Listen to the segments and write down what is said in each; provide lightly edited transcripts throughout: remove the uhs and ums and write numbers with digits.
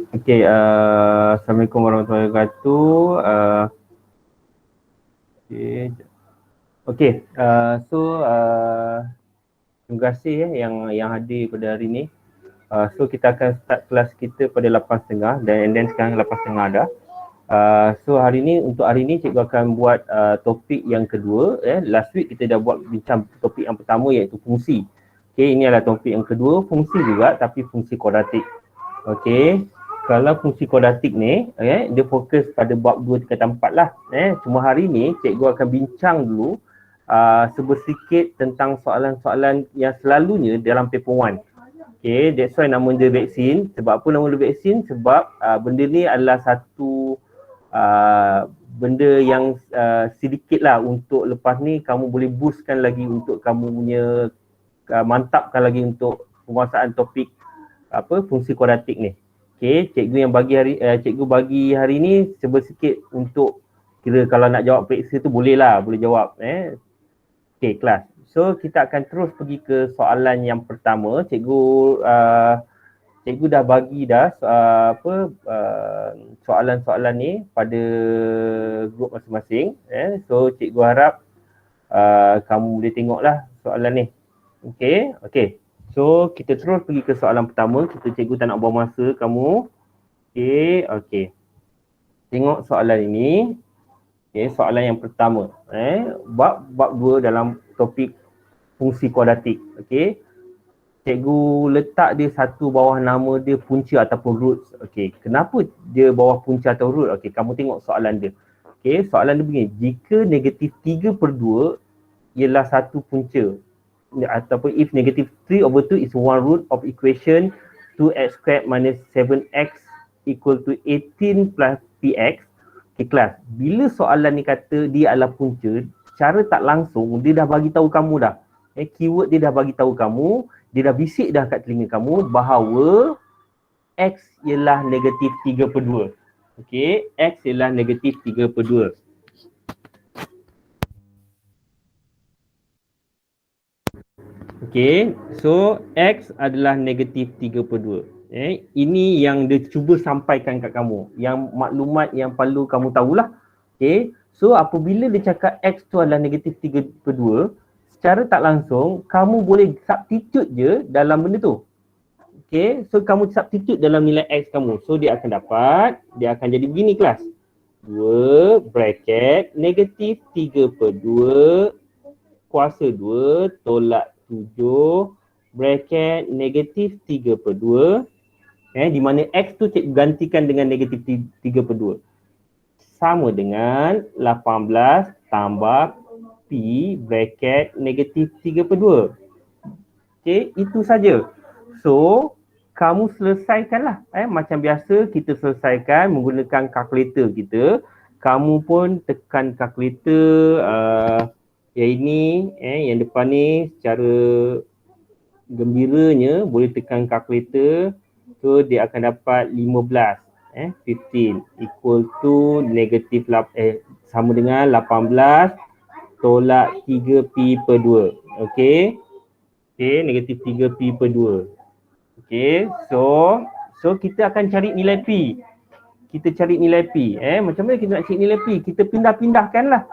Okey, Assalamualaikum warahmatullahi wabarakatuh. Okey. Okey, terima kasih yang hadir pada hari ni. So kita akan start kelas kita pada 8.30 dan sekarang 8.30 dah. So untuk hari ni cikgu akan buat topik yang kedua. Last week kita dah buat bincang topik yang pertama iaitu fungsi. Okey, ini adalah topik yang kedua, fungsi juga tapi fungsi kuadratik. Okey. Kalau fungsi kuadratik ni, dia fokus pada bab 2, 3, 4 lah. Cuma hari ni cikgu akan bincang dulu sebersikit tentang soalan-soalan yang selalunya dalam paper 1. Okay, that's why nama dia vaksin. Sebab apa nama dia vaksin? Sebab benda ni adalah satu benda yang sedikit lah untuk lepas ni kamu boleh boostkan lagi untuk kamu punya mantapkan lagi untuk penguasaan topik fungsi kuadratik ni. Okay, cikgu bagi hari ni sebersikit untuk kira kalau nak jawab periksa tu boleh jawab. Okay, kelas. So kita akan terus pergi ke soalan yang pertama. Cikgu dah bagi soalan-soalan ni pada grup masing-masing. So cikgu harap kamu boleh tengoklah soalan ni. Okay. So kita terus pergi ke soalan pertama. Cikgu tak nak buang masa kamu. Okay. Tengok soalan ini. Okay, soalan yang pertama. Bab 2 dalam topik fungsi kuadratik. Okay. Cikgu letak dia satu bawah nama dia punca ataupun roots. Okay. Kenapa dia bawah punca atau root? Okay, kamu tengok soalan dia. Okay, soalan dia begini. Jika negatif 3/2 ialah satu punca, ataupun if negative 3/2 is one root of equation 2x squared minus 7x equal to 18 plus px. Okay, kelas. Bila soalan ni kata dia adalah punca, secara tak langsung dia dah bagi tahu kamu dah. Keyword dia dah bagi tahu kamu, dia dah bisik dah kat telinga kamu bahawa x ialah negatif 3/2. Okay, x ialah negatif 3/2. Okay, so X adalah negatif 3/2. Ini yang dia cuba sampaikan kat kamu. Yang maklumat yang perlu kamu tahulah. Okay, so apabila dia cakap X tu adalah negatif 3/2, secara tak langsung, kamu boleh substitute je dalam benda tu. Okay, so kamu substitute dalam nilai X kamu. So dia akan jadi begini kelas. 2 bracket negatif 3/2 kuasa 2 tolak 7 bracket negatif 3/2 di mana X tu cikgu gantikan dengan negatif 3/2 sama dengan 18 tambah P bracket negatif 3/2. Okay, itu saja. So, kamu selesaikanlah. Macam biasa kita selesaikan menggunakan kalkulator kita. Kamu pun tekan kalkulator yang ini, yang depan ni secara gembiranya boleh tekan kalkulator. So dia akan dapat 15. 15 equal to negatif sama dengan 18 tolak 3p/2. Okay. Okay, negatif 3p/2. Okay, so kita akan cari nilai P. Kita cari nilai P. Macam mana kita nak cari nilai P? Kita pindah-pindahkan lah.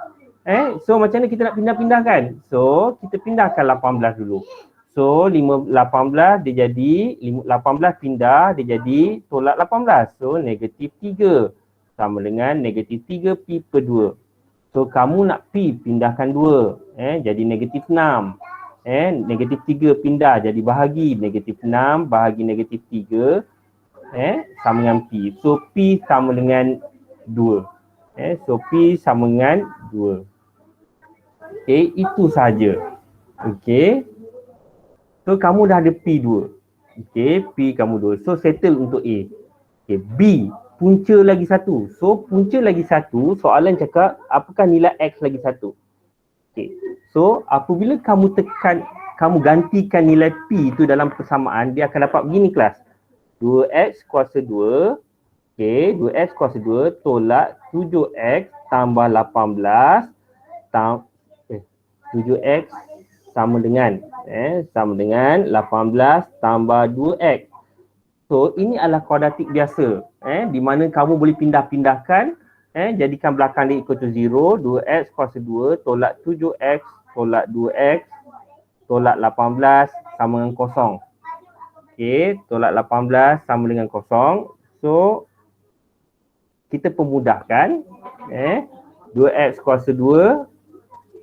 So macam mana kita nak pindah-pindahkan? So kita pindahkan 18 dulu. So 18 dia jadi 18 pindah dia jadi tolak 18. So negatif 3 sama dengan negatif 3p/2. So kamu nak P pindahkan 2. Jadi negatif 6. Negatif 3 pindah jadi bahagi negatif 6 bahagi negatif 3 sama dengan P. So P sama dengan 2. So P sama dengan 2. Okay, itu sahaja. Okay. So kamu dah ada P2. Okay, P kamu 2. So settle untuk A. Okay, B, punca lagi 1. So punca lagi 1, soalan cakap apakah nilai X lagi 1. Okay. So apabila kamu gantikan nilai P itu dalam persamaan, dia akan dapat begini kelas. 2X kuasa 2. Okay, 2X kuasa 2 tolak 7X tambah 18 7X sama dengan 18 tambah 2X. So ini adalah kuadratik biasa, di mana kamu boleh pindah-pindahkan, jadikan belakang dia equal to 0, 2x kuasa 2 tolak 7x tolak 2x tolak 18 sama dengan kosong. Okey, tolak 18 sama dengan kosong. So kita pemudahkan, 2x kuasa 2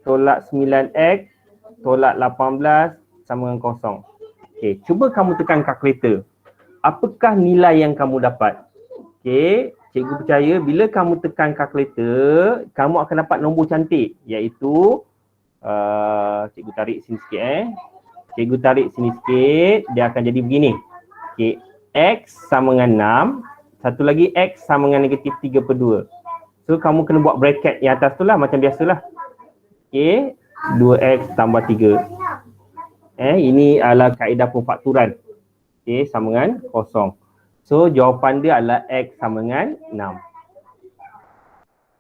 tolak 9x tolak 18 sama dengan kosong. Okey, cuba kamu tekan kalkulator. Apakah nilai yang kamu dapat? Okey, cikgu percaya bila kamu tekan kalkulator, kamu akan dapat nombor cantik, iaitu cikgu tarik sini sikit. Cikgu tarik sini sikit, dia akan jadi begini. Okey, x sama dengan 6, satu lagi x sama dengan negatif 3/2. So kamu kena buat bracket yang atas tu lah, macam biasalah. Okey, 2x tambah 3. Ini adalah kaedah pemfakturan. Okey, sama dengan kosong. So jawapan dia adalah x sama dengan 6.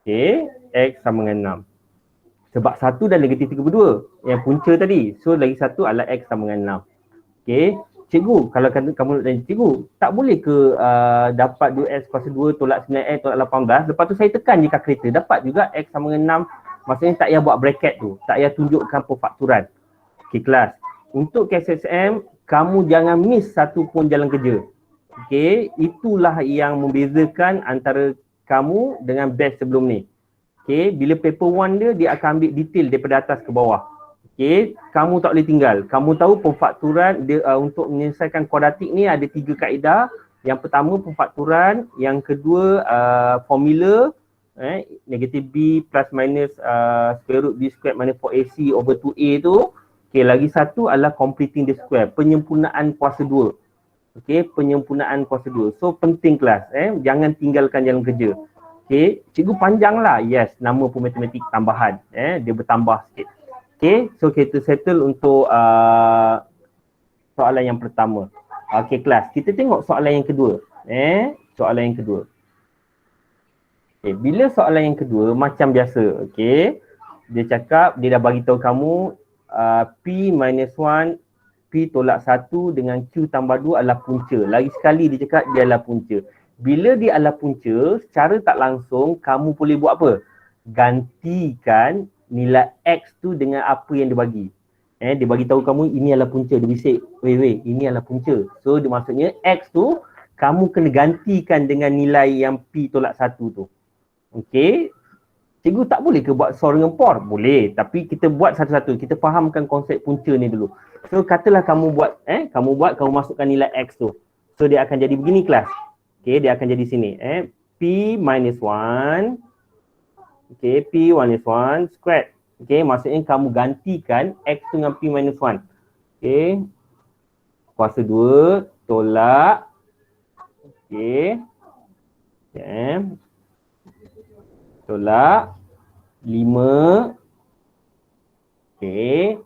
Okey, x sama dengan 6. Sebab satu dan negatif 3/2 yang punca tadi. So lagi satu adalah x sama dengan 6. Okey, cikgu, kalau kamu nak tanya cikgu, tak boleh ke dapat 2x kuasa 2 tolak 9x tolak 18, lepas tu saya tekan je kalkulator, dapat juga x sama dengan 6. Maksudnya tak payah buat bracket tu, tak payah tunjukkan pemfakturan. Okey kelas, untuk KSSM, kamu jangan miss satu pun jalan kerja. Okey, itulah yang membezakan antara kamu dengan batch sebelum ni. Okey, bila paper 1 dia akan ambil detail daripada atas ke bawah. Okey, kamu tak boleh tinggal. Kamu tahu pemfakturan dia untuk menyelesaikan kuadratik ni ada 3 kaedah. Yang pertama pemfakturan, yang kedua formula, negatif b plus minus square root b squared minus 4ac over 2a tu. Okey, lagi satu adalah completing the square, penyempurnaan kuasa 2. Okey, penyempurnaan kuasa 2. So penting kelas, jangan tinggalkan jalan kerja. Okey, cikgu panjang lah. Yes, nama pun matematik tambahan. Dia bertambah sikit. Okey, so kita settle untuk soalan yang pertama. Okey kelas, kita tengok soalan yang kedua. Soalan yang kedua. Okay, bila soalan yang kedua macam biasa, okey. Dia cakap, dia dah bagi tahu kamu P minus 1, P tolak 1 dengan Q tambah 2 adalah punca. Lagi sekali dia cakap dia adalah punca. Bila dia adalah punca, secara tak langsung kamu boleh buat apa? Gantikan nilai X tu dengan apa yang dia bagi. Dia bagi tahu kamu ini adalah punca. Dia bisik, weh, ini adalah punca. So dia maksudnya X tu kamu kena gantikan dengan nilai yang P tolak 1 tu. Okey. Cikgu tak boleh ke buat SOR dengan POR? Boleh, tapi kita buat satu-satu. Kita fahamkan konsep punca ni dulu. So katalah kamu buat, kamu masukkan nilai X tu. So dia akan jadi begini kelas. Okay, dia akan jadi sini. P minus 1. Okay, P minus 1 squared. Okay, maksudnya kamu gantikan X tu dengan P minus 1. Okay. Kuasa 2 tolak. Okay. Tolak 5. Okay.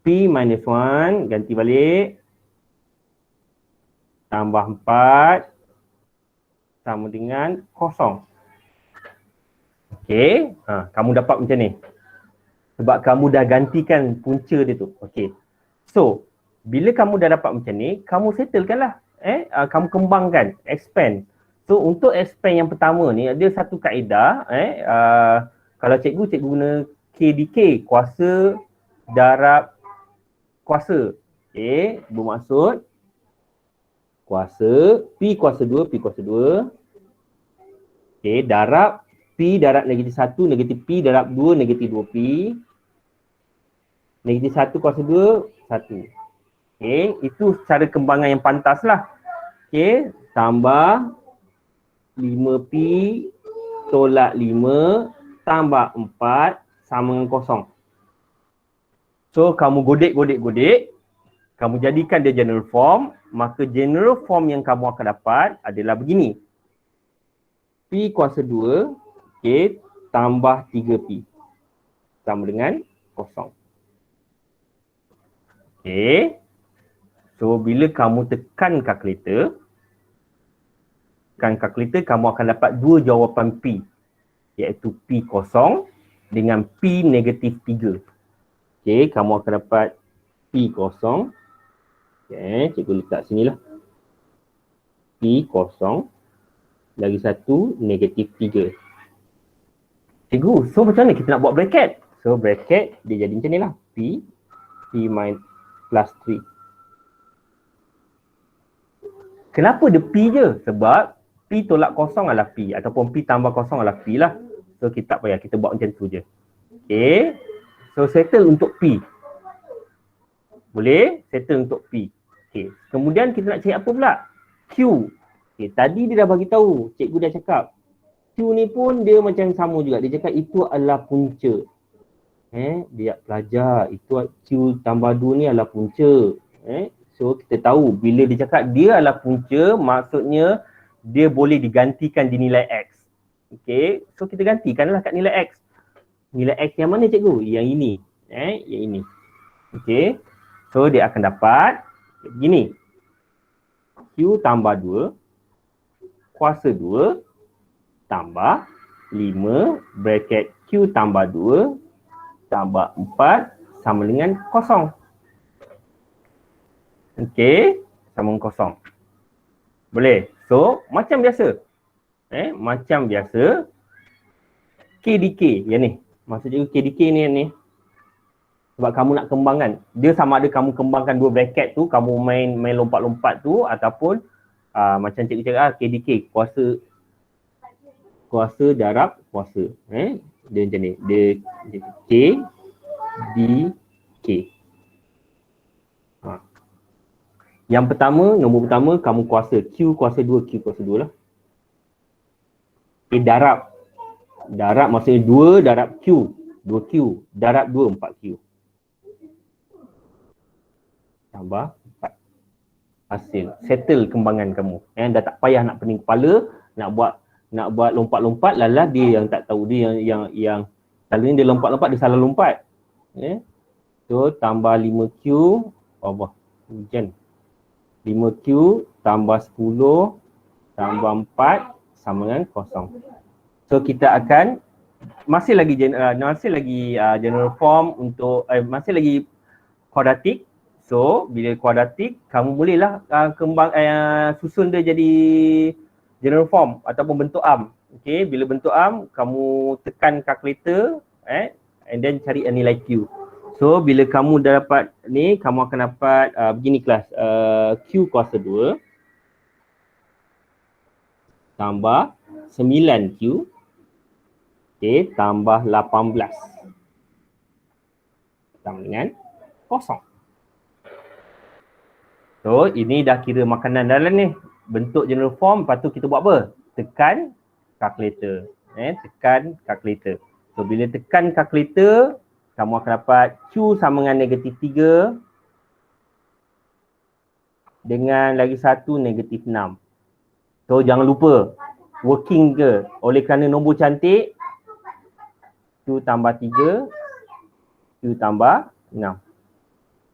P minus 1 ganti balik. Tambah 4 sama dengan kosong. Okay. Kamu dapat macam ni. Sebab kamu dah gantikan punca dia tu. Okay. So, bila kamu dah dapat macam ni, kamu settlekanlah. Kamu kembangkan, expand. So untuk expand yang pertama ni ada satu kaedah, kalau cikgu guna KDK, kuasa darab kuasa. Okay, bermaksud kuasa P kuasa 2, P kuasa 2. Okay, darab P darab negatif 1, negatif P darab 2, negatif 2P. Negatif 1 kuasa 2, 1. Okay, itu cara kembangan yang pantas lah. Okay, tambah 5P tolak 5 tambah 4 sama dengan kosong. So kamu godek, kamu jadikan dia general form, maka general form yang kamu akan dapat adalah begini. P kuasa 2, okay, tambah 3P sama dengan kosong. Okay. So bila kamu tekan kalkulator, kamu akan dapat dua jawapan P, iaitu P kosong dengan P negatif 3. Okay, kamu akan dapat P kosong. Okay, cikgu letak sini lah. P kosong. Lagi satu negatif 3. Cikgu, so macam mana kita nak buat bracket? So bracket dia jadi macam ni lah. P minus plus 3. Kenapa dia P je? Sebab P tolak kosong adalah P ataupun P tambah kosong adalah P lah. So kita tak payah, kita buat macam tu je. Okay. So settle untuk P. Boleh? Settle untuk P. Okay. Kemudian kita nak cari apa pula? Q. Okay. Tadi dia dah bagi tahu, cikgu dah cakap. Q ni pun dia macam sama juga. Dia cakap itu adalah punca. Dia pelajar. Itu Q tambah 2 ni adalah punca. So kita tahu bila dia cakap dia adalah punca, maksudnya dia boleh digantikan di nilai X. Okay. So kita gantikanlah kat nilai X. Nilai X yang mana cikgu? Yang ini. Yang ini. Okay. So dia akan dapat begini. Q tambah 2 kuasa 2 tambah 5 bracket Q tambah 2 tambah 4 sama dengan kosong. Okey, sama dengan kosong. Boleh? So, macam biasa. Macam biasa. KDK yang ni. Maksudnya KDK ni. Sebab kamu nak kembangkan. Dia sama ada kamu kembangkan dua bracket tu, kamu main lompat-lompat tu ataupun macam cikgu cakap KDK, kuasa darab kuasa. Dia macam ni. Dia K D K. Yang pertama, nombor pertama kamu kuasa Q kuasa 2, Q kuasa 2 lah. Darab. Darab maksudnya 2 darab Q. 2Q. Darab 2, 4Q. Tambah 4. Hasil. Settle kembangan kamu. Dah tak payah nak pening kepala, nak buat lompat-lompat, lalah dia yang tak tahu. Dia yang selalunya dia lompat-lompat, dia salah lompat. So tambah 5Q, Allah, hujan. 5Q tambah 10 tambah 4 sama dengan kosong. So kita akan masih lagi general form untuk masih lagi kuadratik. So bila kuadratik kamu bolehlah susun dia jadi general form ataupun bentuk am. Okey, bila bentuk am kamu tekan calculator and then cari nilai Q. So bila kamu dah dapat ni, kamu akan dapat begini kelas, Q kuasa 2 tambah 9Q, okay, tambah 18 sama dengan kosong. So ini dah kira makanan dalam ni. Bentuk general form, lepas tu kita buat apa? Tekan calculator. Tekan calculator. So bila tekan calculator, kamu akan dapat Q sama dengan negatif 3 dengan lagi satu negatif 6. So jangan lupa working ke, oleh kerana nombor cantik, Q tambah 3, Q tambah 6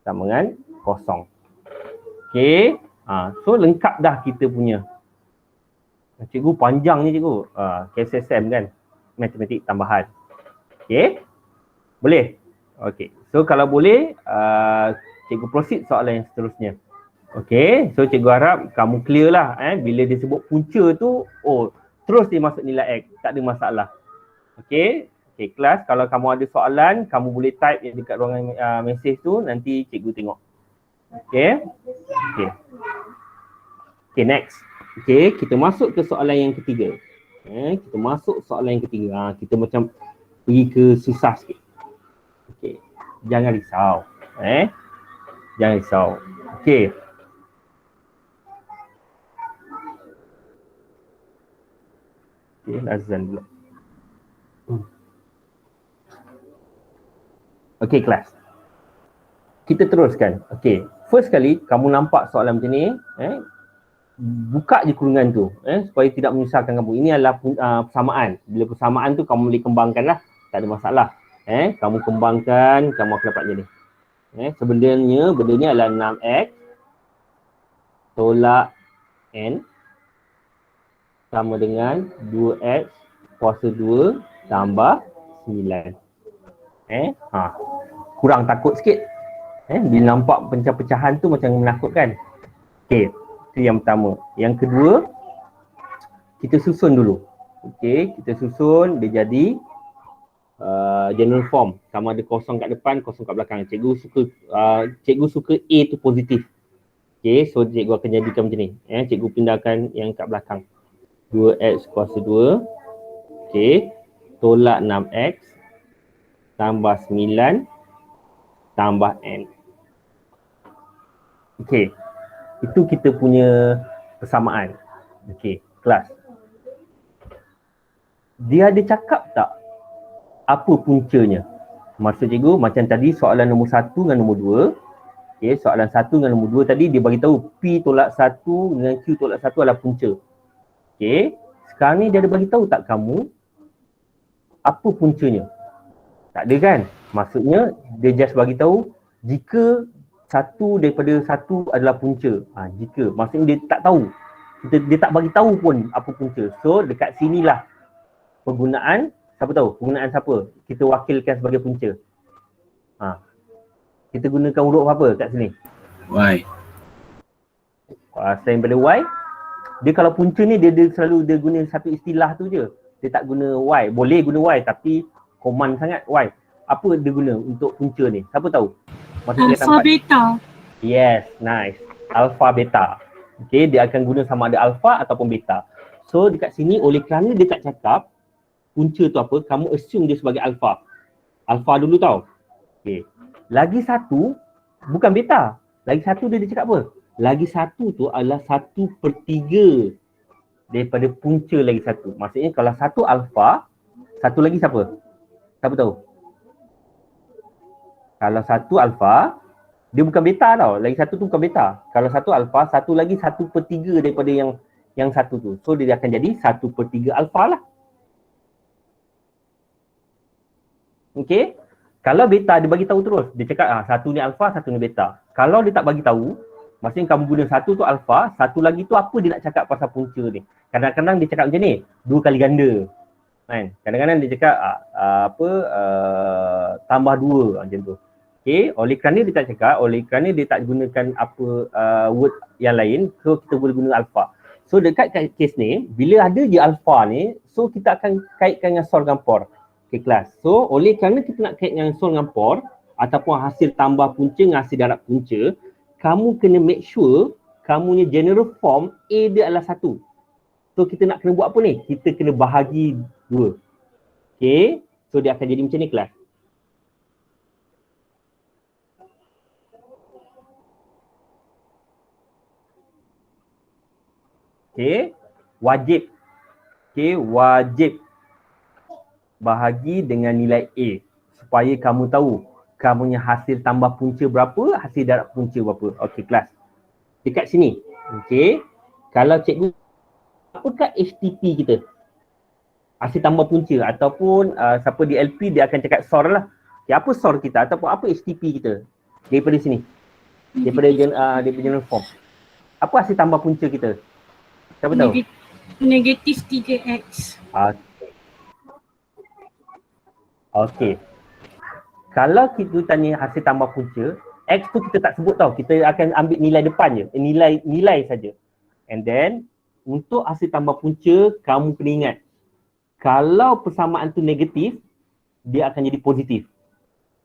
sama dengan kosong. Okay, so lengkap dah kita punya. Cikgu panjang ni cikgu, KSSM kan, matematik tambahan. Okay, boleh? Okay, so kalau boleh, cikgu proceed soalan yang seterusnya. Okay, so cikgu harap kamu clear lah. Bila dia sebut punca tu, terus dia masuk nilai X, tak ada masalah. Okay, kelas, kalau kamu ada soalan, kamu boleh type yang dekat ruangan mesej tu, nanti cikgu tengok. Okay, next. Okay, kita masuk ke soalan yang ketiga. Kita masuk soalan yang ketiga. Kita macam pergi ke susah sikit. Okay, jangan risau. Jangan risau. Okay. Okay, azan dulu. Okay, kelas. Kita teruskan. Okay, first kali kamu nampak soalan macam ni, buka je kurungan tu, supaya tidak menyusahkan kamu. Ini adalah persamaan. Bila persamaan tu kamu boleh kembangkan lah, tak ada masalah. Kamu kembangkan, kamu akan dapat jadi. Sebenarnya benda ni adalah 6X tolak N sama dengan 2X kuasa 2 tambah 9. Kurang takut sikit. Bila nampak pecah-pecahan tu macam menakutkan. Okay, Itu yang pertama. Yang kedua, kita susun dulu. Okey, kita susun dia jadi general form. Sama ada kosong kat depan, kosong kat belakang. Cikgu suka A tu positif. Okey, so cikgu akan jadikan macam ni. Cikgu pindahkan yang kat belakang. 2x kuasa 2. Okey, tolak 6x tambah 9 tambah n. Okey, itu kita punya persamaan. Okey, kelas. Dia ada cakap tak apa puncanya? Maksud cikgu macam tadi soalan nombor 1 dengan nombor 2. Okey, soalan 1 dengan nombor 2 tadi dia bagi tahu P tolak 1 dengan Q tolak 1 adalah punca. Okey, sekarang ni dia ada bagi tahu tak kamu apa puncanya? Tak ada kan? Maksudnya dia just bagi tahu jika satu daripada satu adalah punca. Jika maksudnya dia tak tahu. Dia tak bagi tahu pun apa punca. So dekat sinilah penggunaan siapa tahu? Penggunaan siapa? Kita wakilkan sebagai punca. Kita gunakan huruf apa kat sini? Y. Selain daripada Y, dia kalau punca ni dia selalu dia guna satu istilah tu je. Dia tak guna Y. Boleh guna Y tapi command sangat Y. Apa dia guna untuk punca ni? Siapa tahu? Alpha beta. Yes, nice. Alpha beta. Okay, dia akan guna sama ada alpha ataupun beta. So dekat sini oleh kerana dia tak cakap punca tu apa, kamu assume dia sebagai alpha. Alpha dulu tau. Okay. Lagi satu bukan beta. Lagi satu dia cakap apa? Lagi satu tu adalah 1/3 daripada punca lagi satu. Maksudnya kalau satu alpha, satu lagi siapa? Siapa tahu? Kalau satu alpha, dia bukan beta tau. Lagi satu tu bukan beta. Kalau satu alpha, satu lagi 1/3 daripada yang satu tu. So dia akan jadi 1/3 alpha lah. Okay. Kalau beta dia bagi tahu terus. Dia cakap satu ni alpha, satu ni beta. Kalau dia tak bagi tahu, maksudnya kamu guna satu tu alpha, satu lagi tu apa dia nak cakap pasal punca ni. Kadang-kadang dia cakap macam ni, 2 kali ganda. Kan? Kadang-kadang dia cakap tambah 2 macam tu. Okay, oleh kerana dia tak cakap, oleh kerana dia tak gunakan apa word yang lain, so kita boleh guna alpha. So dekat kes ni, bila ada je alpha ni, so kita akan kaitkan dengan Sol dengan Por. Okay, kelas. So oleh kerana kita nak kait dengan Sol dengan Por, ataupun hasil tambah punca dengan hasil darab punca, kamu kena make sure kamu punya general form A dia adalah 1. So kita nak kena buat apa ni? Kita kena bahagi 2. Okay, so dia akan jadi macam ni kelas. Okay, wajib. Okay, wajib bahagi dengan nilai A supaya kamu tahu kamu punya hasil tambah punca berapa, hasil darab punca berapa. Okay, kelas. Dekat sini. Okay, kalau cikgu, apakah HTP kita? Hasil tambah punca ataupun siapa di LP dia akan cakap SOR lah. Okay, apa SOR kita ataupun apa HTP kita? Daripada sini. Daripada general form. Apa hasil tambah punca kita? Siapa tahu? Negatif 3x. Okay. Kalau kita tanya hasil tambah punca, x tu kita tak sebut tau. Kita akan ambil nilai depan je. Nilai saja. And then, untuk hasil tambah punca, kamu kena ingat. Kalau persamaan tu negatif, dia akan jadi positif.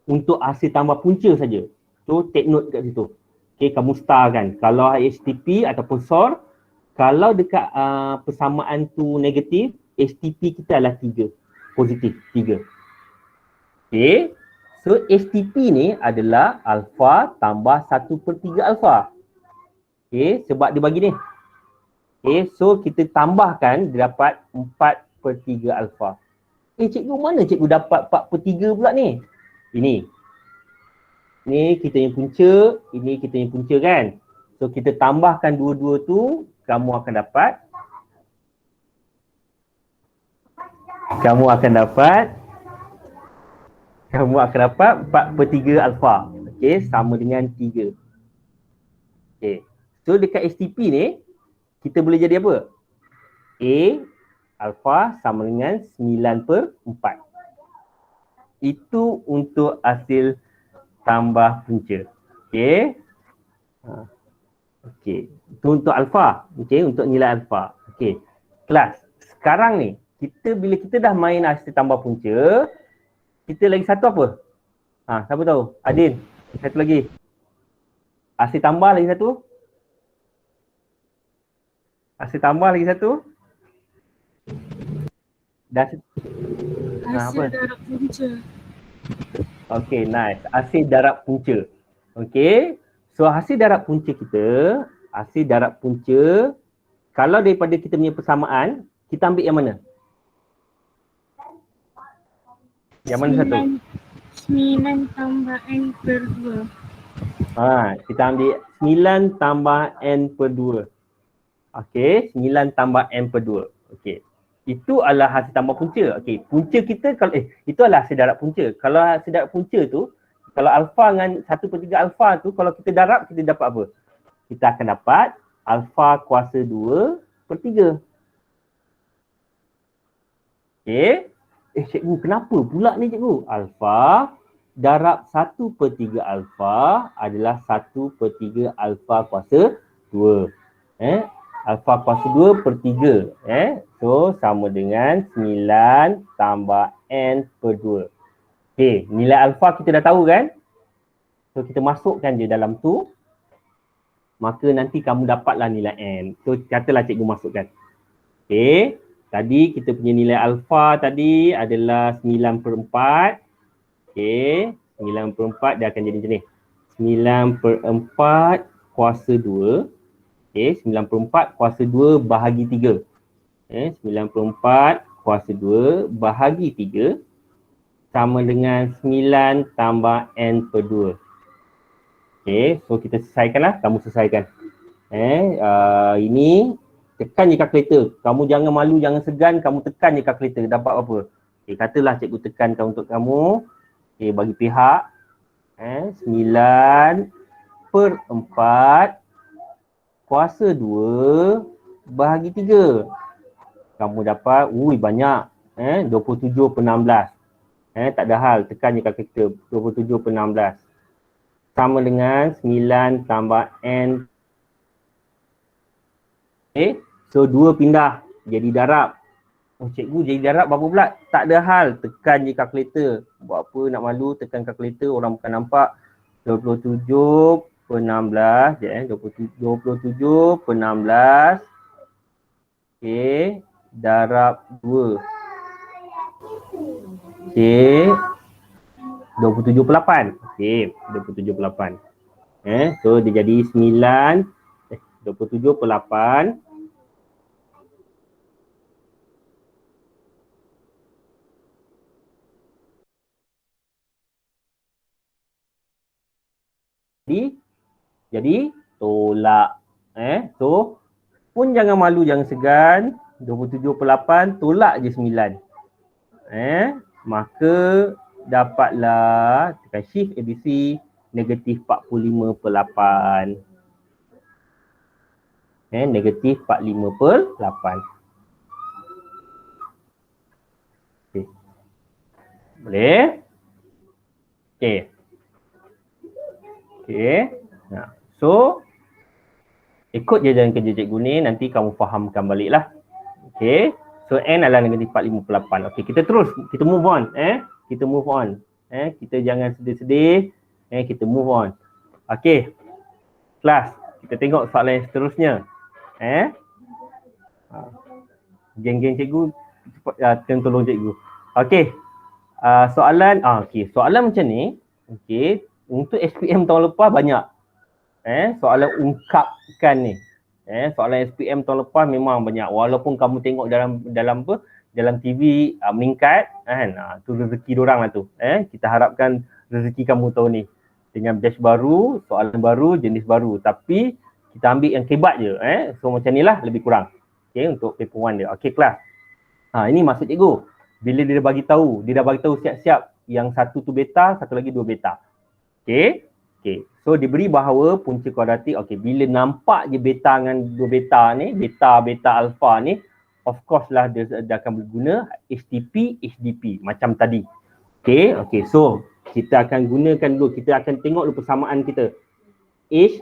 Untuk hasil tambah punca saja. So, take note kat situ. Okay, kamu star kan. Kalau HTP ataupun SOR, kalau dekat persamaan tu negatif, HTP kita adalah 3. Positif, 3. Okay. So, HTP ni adalah alpha tambah 1/3 alpha. Okay, sebab dia bagi ni. Okay, so kita tambahkan, dia dapat 4/3 alpha. Cikgu, mana cikgu dapat 4/3 pula ni? Ini. Ni kita yang punca, ini kita yang punca kan. So, kita tambahkan dua-dua tu, kamu akan dapat 4/3 alpha. Okey, sama dengan 3. Okey. So dekat STP ni kita boleh jadi apa? A alpha sama dengan 9/4. Itu untuk hasil tambah punca. Okey. Okey, itu untuk alfa. Okey, untuk nilai alfa. Okey. Kelas. Sekarang ni, bila kita dah main hasil tambah punca, kita lagi satu apa? Siapa tahu? Adin. Satu lagi. Hasil tambah lagi satu. Hasil tambah lagi satu. Dah Hasil apa? darab punca. Okey, nice. Hasil darab punca. Okey. So hasil darab punca kita, kalau daripada kita punya persamaan, kita ambil yang mana? Yang mana satu? 9 tambah N per 2. Kita ambil 9 tambah N per 2. Okey, 9 tambah N per 2. Okey. Itu adalah hasil tambah punca. Okey, punca kita kalau itu adalah hasil darab punca. Kalau hasil darab punca tu, kalau alfa dengan 1/3 alfa tu, kalau kita darab, kita dapat apa? Kita akan dapat alfa kuasa 2/3. Okey. Cikgu, kenapa pula ni cikgu? Alfa darab 1/3 alfa adalah 1/3 alfa kuasa 2. Alfa kuasa 2/3. So, sama dengan 9 tambah N per 2. Okey, nilai alfa kita dah tahu kan? So, kita masukkan je dalam tu. Maka nanti kamu dapatlah nilai N. So, katalah cikgu masukkan. Okey, tadi kita punya nilai alfa tadi adalah 9/4. Okey, 9/4 dia akan jadi macam ni. 9/4 kuasa 2. Okey, 9/4 kuasa 2 bahagi 3. 9/4 kuasa 2 bahagi 3 sama dengan 9 tambah N per 2. Okey, so kita selesaikanlah. Kamu selesaikan. Ini tekan je kalkulator. Kamu jangan malu, jangan segan. Kamu tekan je kalkulator. Dapat apa? Okey, katalah cikgu tekankan untuk kamu. Okey, bagi pihak. 9/4 kuasa 2 bahagi 3. Kamu dapat, banyak. 27/16. Tak ada hal, tekan je kalkulator. 27/16. Sama dengan 9 tambah N. So 2 pindah jadi darab. Cikgu jadi darab berapa pula? Tak ada hal, tekan je kalkulator. Buat apa nak malu, tekan kalkulator, orang bukan nampak. 27/16. 27/16. Okey, darab 2. Okey. 27/8. Okey, 27/8. So dia jadi 27/8. Jadi tolak. So pun jangan malu, jangan segan. 27/8 tolak je 9. Maka dapatlah tekan shift ABC negatif 45/8. Negatif 45/8. Okay. Boleh? Okay. So ikut je jalan kerja cikgu ni, nanti kamu fahamkan balik lah. Okay. So N adalah negatif 45/8. Okay, kita terus, kita move on. Kita move on. Kita jangan sedih-sedih. Kita move on. Okay. Kelas, kita tengok soalan yang seterusnya. Geng-geng cikgu, tolong cikgu. Okay. Soalan, soalan macam ni. Okay. Untuk SPM tahun lepas banyak. Soalan ungkapkan ni. Soalan SPM tahun lepas memang banyak. Walaupun kamu tengok dalam TV meningkat, kan? Tu rezeki diorang lah tu. Kita harapkan rezeki kamu tahun ni. Dengan batch baru, soalan baru, jenis baru. Tapi kita ambil yang kebat je. So macam ni lah lebih kurang. Okay, untuk paper 1 dia. Okay, kelas. Ini maksud cikgu. Bila dia dah bagi tahu siap-siap yang satu tu beta, satu lagi 2 beta. Okay. So diberi bahawa punca kuadratik, bila nampak je beta dengan 2 beta ni, beta alpha ni, of course lah dia akan berguna HTP, HDP macam tadi. Okay. So kita akan gunakan dulu, kita akan tengok dulu persamaan kita. H,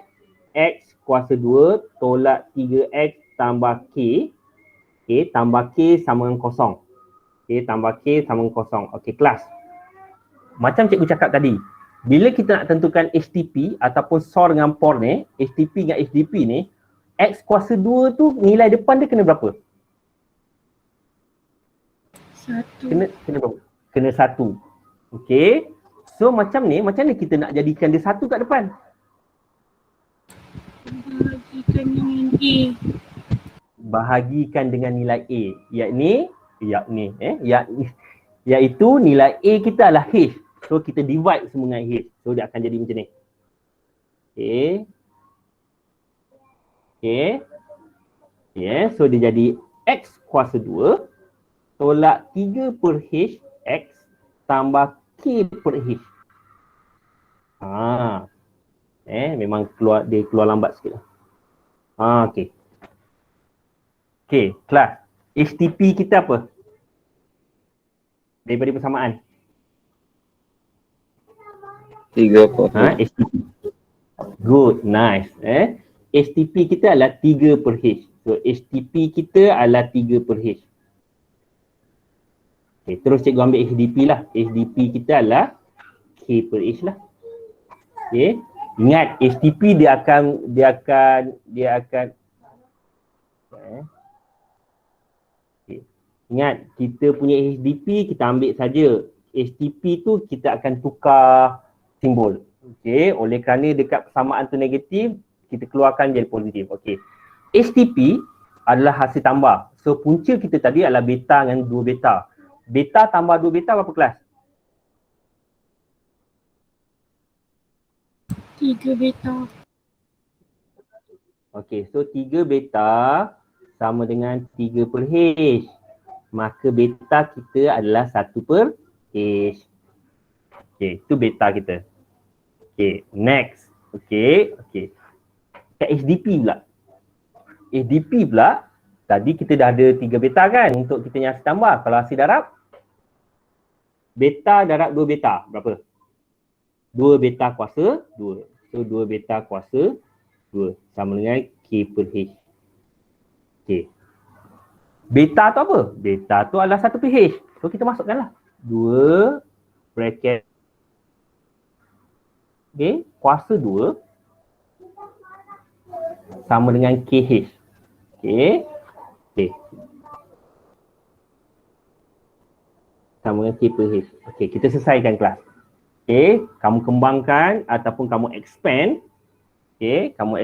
X kuasa 2 tolak 3X tambah K. Okay, tambah K sama dengan kosong. Okay, tambah K sama dengan kosong. Okay, kelas. Macam cikgu cakap tadi, bila kita nak tentukan HTP ataupun SOR dengan POR ni, HTP dengan HDP ni, X kuasa 2 tu nilai depan dia kena berapa? 1. Kena berapa? Kena 1. Okay. So macam ni kita nak jadikan dia 1 kat depan. Bahagikan dengan A. Bahagikan dengan nilai A, iaitu nilai A kita adalah H. So kita divide semua dengan H. So dia akan jadi macam ni. Okay. Okay. Yeah, so dia jadi X kuasa 2 tolak 3 per H X tambah K per H. Memang dia keluar lambat sikit lah. Okay. Okay, kelas. HTP kita apa? Daripada persamaan. 3 per H. HTP. Good, nice. HTP kita adalah 3 per H. So, HTP kita adalah 3 per H. Okay, terus cikgu ambil HDP lah. HDP kita adalah K per H lah. Okay. Ingat, HTP dia akan ingat, kita punya HDP kita ambil saja. HTP tu kita akan tukar simbol. Okey, oleh kerana dekat persamaan tu negatif, kita keluarkan jadi positif. Okey. HTP adalah hasil tambah. So punca kita tadi adalah beta dengan 2 beta. Beta tambah 2 beta berapa kelas? 3 beta. Okey, so 3 beta sama dengan 3 per H. Maka beta kita adalah 1 per H. Okey, itu beta kita. Okey, next. Okey. Kat HDP pula. HDP pula, tadi kita dah ada 3 beta kan untuk kita yang hasil tambah. Kalau hasil darab, beta darab 2 beta, berapa? 2 beta kuasa 2. So 2 beta kuasa 2 sama dengan K per H. Okey. Beta tu apa? Beta tu adalah 1 per H. So kita masukkanlah 2 bracket. Okey, kuasa 2 sama dengan KH. Okey. Sama dengan K per H. Okey, kita selesaikan kelas. Okey, kamu kembangkan ataupun kamu expand. Okey, kamu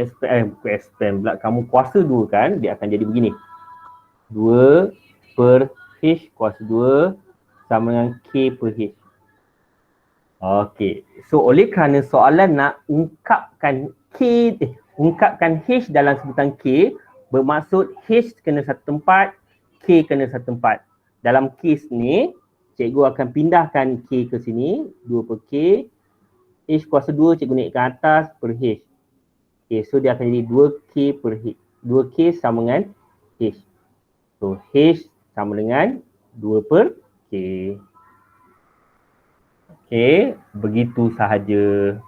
expand pula, kamu kuasa 2 kan, dia akan jadi begini. 2 per H kuasa 2 sama dengan K per H. Okey, so oleh kerana soalan nak ungkapkan ungkapkan H dalam sebutan K, bermaksud H kena satu tempat, K kena satu tempat. Dalam kes ni, cikgu akan pindahkan K ke sini, 2 per K, H kuasa 2 cikgu naikkan atas per H. Okay, so dia akan jadi 2K per H. 2K sama dengan H. So H sama dengan 2 per K. Okay, begitu sahaja.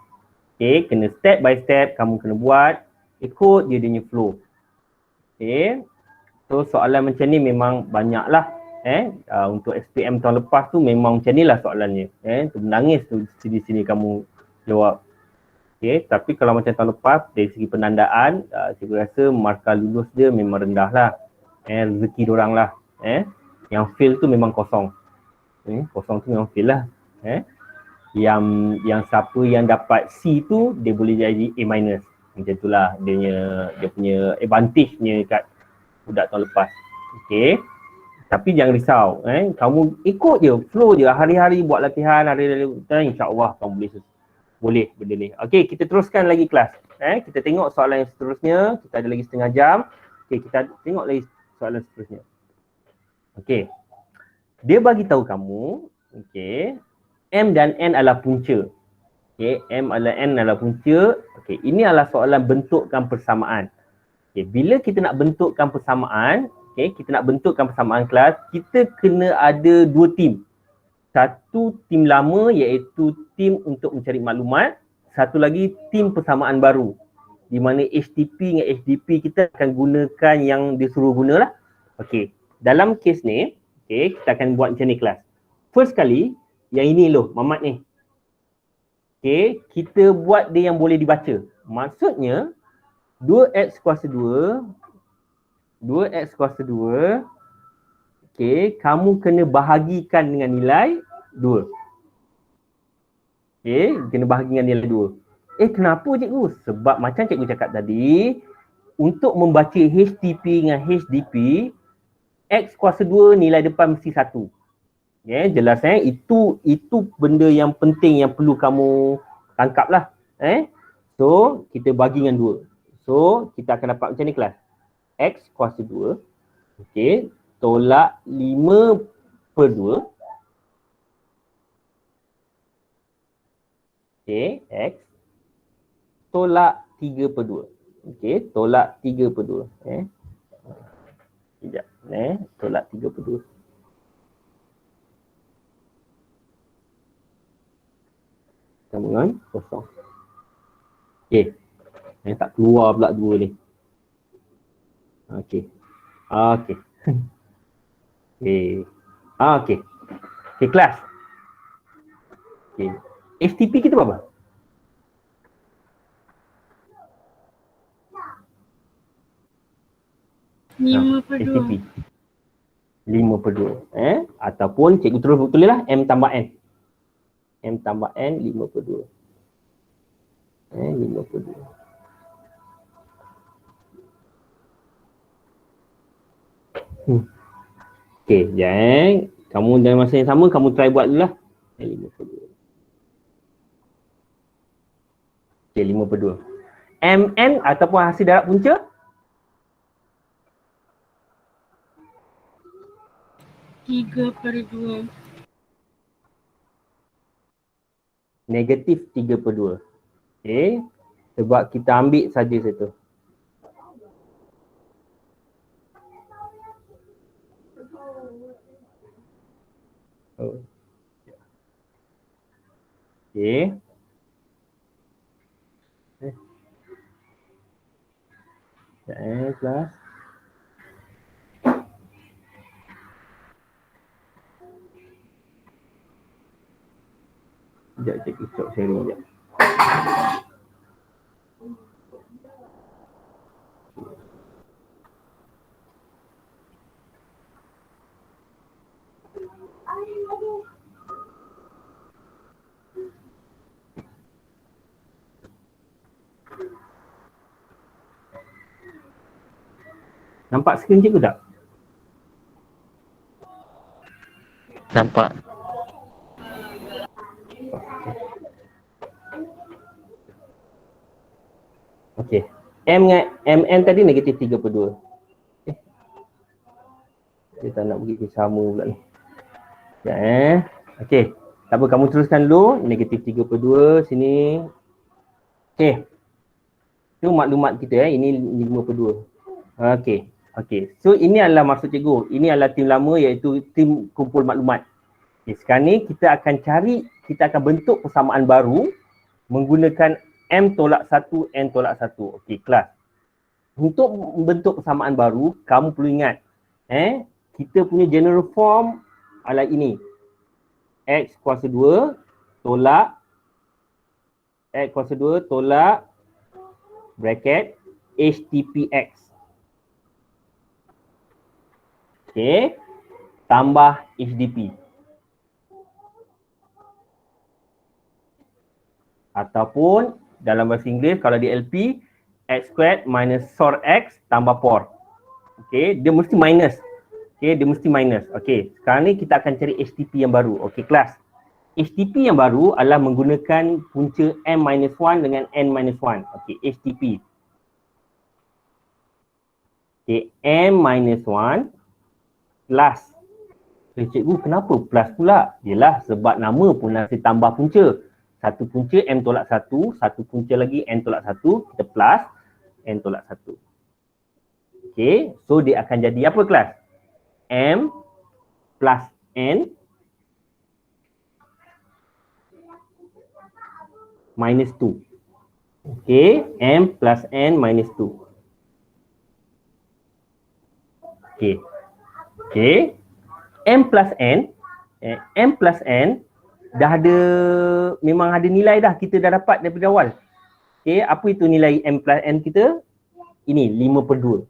Okay, kena step by step kamu kena buat, ikut dia punya flow. Okay, so soalan macam ni memang banyak lah. Untuk SPM tahun lepas tu memang macam ni lah soalannya. Tu menangis tu di sini kamu jawab. Okay, tapi kalau macam tahun lepas dari segi penandaan, cikgu rasa markah lulus dia memang rendah lah. Rezeki diorang lah. Yang fail tu memang kosong. Kosong tu memang fail lah. Yang siapa yang dapat C tu dia boleh jadi A-. Macam itulah dia punya advantage-nya kat budak tahun lepas. Okay. Tapi jangan risau. Kamu ikut je, flow je. Hari-hari buat latihan, hari-hari insya-Allah kamu boleh benda ni. Okey, kita teruskan lagi kelas. Kita tengok soalan yang seterusnya. Kita ada lagi setengah jam. Okey, kita tengok lagi soalan seterusnya. Okey. Dia bagi tahu kamu, okey, M dan N adalah punca. Okey, M adalah N adalah punca. Okey, ini adalah soalan bentukkan persamaan. Okey, bila kita nak bentukkan persamaan, kita nak bentukkan persamaan kelas, kita kena ada 2 tim. Satu tim lama iaitu tim untuk mencari maklumat, satu lagi tim persamaan baru di mana HTP dengan HDP kita akan gunakan yang dia suruh gunalah. Okey, dalam kes ni, okey, kita akan buat macam ni kelas. First kali, yang ini loh, Mamat ni. Okey, kita buat dia yang boleh dibaca. Maksudnya, 2x kuasa 2, 2x kuasa 2, okey, kamu kena bahagikan dengan nilai 2. Okey, kena bahagikan nilai 2. Kenapa cikgu? Sebab macam cikgu cakap tadi, untuk membaca HTP dengan HDP, X kuasa 2 nilai depan mesti 1. Jelas itu benda yang penting yang perlu kamu tangkap lah. So, kita bagi dengan 2. So, kita akan dapat macam ni kelas. X kuasa 2, okey, tolak 5/2. Okey, X tolak 3/2. Okey, tolak 3/2. Sekejap. Tolak 3/2. Sambungan kosong. Okey. Tak keluar pula 2 ni. Okey. Okey. Okey. Okey. Okey, kelas. Okey. HTP kita berapa? HTP 5/2. Ataupun cikgu terus tulislah M tambah N. M tambah N 5/2. 5/2. Okey, jangan. Kamu dalam masa yang sama, kamu try buat dulu lah. 5/2. Okey, 5/2. MN ataupun hasil darab punca? (3/2). Negatif 3/2. Okey. Sebab kita ambil saja situ. Okey. Kelas. Sekejap, cikgu stop sharing sekejap. Nampak skrin cikgu tak? Nampak. Okey. M dengan MN tadi negatif 3/2. Dia tak nak pergi sama pula ni. Sekejap Okey. Tak apa, kamu teruskan dulu. Negatif 3/2 sini. Okey. Itu maklumat kita Ini 5/2. Okey. Okey. So ini adalah maksud cikgu. Ini adalah tim lama iaitu tim kumpul maklumat. Okay, sekarang ni kita akan bentuk persamaan baru menggunakan M tolak 1, N tolak 1. Okey, kelas. Untuk membentuk persamaan baru, kamu perlu ingat, kita punya general form adalah ini. X kuasa 2 tolak X kuasa 2 tolak bracket HTPX. Okey, tambah HDP. Ataupun dalam bahasa Inggeris kalau di LP, X squared minus SOR X tambah POR. Okey, dia mesti minus. Okey, dia mesti minus. Okey, sekarang ni kita akan cari HTP yang baru. Okey, kelas. HTP yang baru adalah menggunakan punca M-1 dengan N-1. Okey, HTP. Okey, M-1 plus. Cikgu, kenapa plus pula? Yelah, sebab nama pun nasi tambah punca. Satu punca M tolak 1, satu punca lagi N tolak 1, kita plus N tolak 1. Okey, so dia akan jadi apa kelas? M plus N minus 2. Okay, m plus n minus 2. Okay. Okay. M plus n, M plus n dah ada, memang ada nilai dah, kita dah dapat daripada awal. Okay, apa itu nilai M plus n kita? Ini 5/2.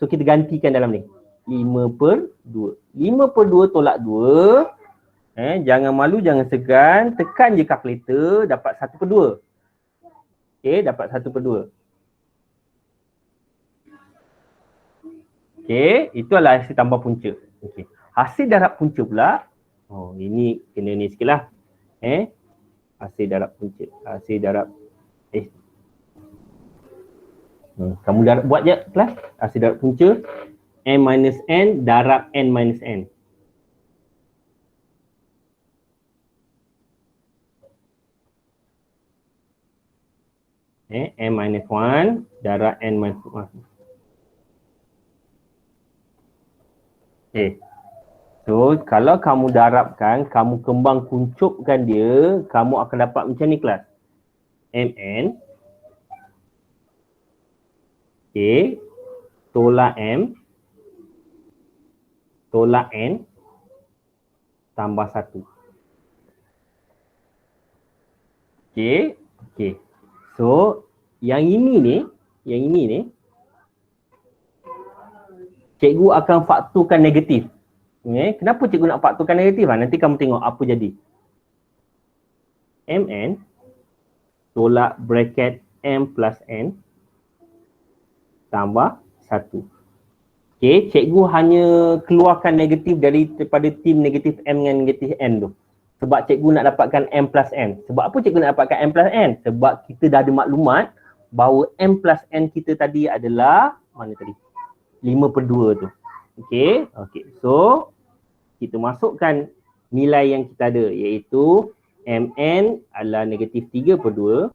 So kita gantikan dalam ni. 5/2. 5/2 tolak 2. Jangan malu, jangan segan, tekan je kalkulator, dapat 1/2. Okay, dapat 1/2. Okay, itu adalah hasil tambah punca. Okay. Hasil darab punca pula, oh ini kena ni sikit lah. Hasil darab punca, hasil darab, kamu darab, buat je kelas, hasil darab punca, m minus n darab n minus n. M minus 1 darab n minus 1. Okay. So, kalau kamu darabkan, kamu kembang kuncupkan dia, kamu akan dapat macam ni kelas. Mn. Okay. Tolak M. Tolak N. Tambah 1. Okay. Okay. So, yang ini ni, cikgu akan fakturkan negatif. Kenapa cikgu nak fakturkan negatif? Nanti kamu tengok apa jadi. Mn tolak bracket M plus N tambah 1. Okay, cikgu hanya keluarkan negatif daripada tim negatif M dengan negatif N tu. Sebab cikgu nak dapatkan M plus N. Sebab apa cikgu nak dapatkan M plus N? Sebab kita dah ada maklumat bahawa M plus N kita tadi adalah, mana tadi? 5/2 tu. Okay, okay. So, kita masukkan nilai yang kita ada, iaitu Mn adalah negatif 3/2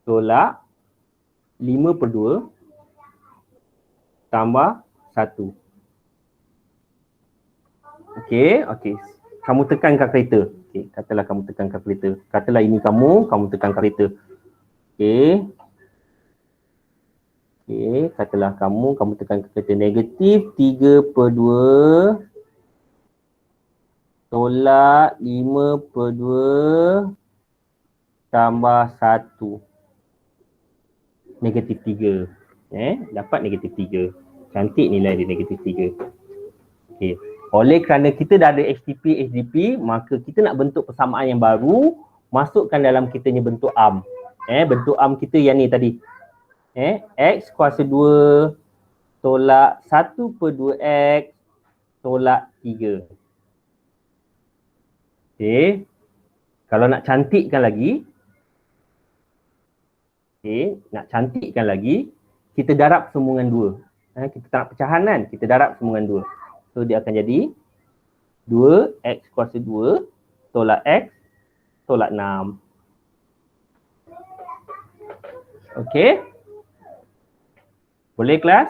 tolak 5/2 tambah 1. Okay, okay. Kamu tekan kalkulator. Okay, katalah kamu tekan kalkulator. Katalah ini kamu tekan kalkulator. Okay. Okay, katalah kamu tekan kalkulator. Negatif 3/2 tolak 5/2 tambah 1. Negatif 3. Dapat negatif 3. Cantik nilai dia negatif 3. Okay. Oleh kerana kita dah ada HTP, HDP, maka kita nak bentuk persamaan yang baru, masukkan dalam kitanya bentuk ARM. Bentuk ARM kita yang ni tadi. X kuasa 2 tolak 1/2x tolak 3. Okay. Kalau nak cantikkan lagi, kita darab sambungan 2. Kita tak nak pecahan kan, kita darab sambungan 2. So dia akan jadi 2x kuasa 2 tolak x tolak 6. Okay. Boleh kelas?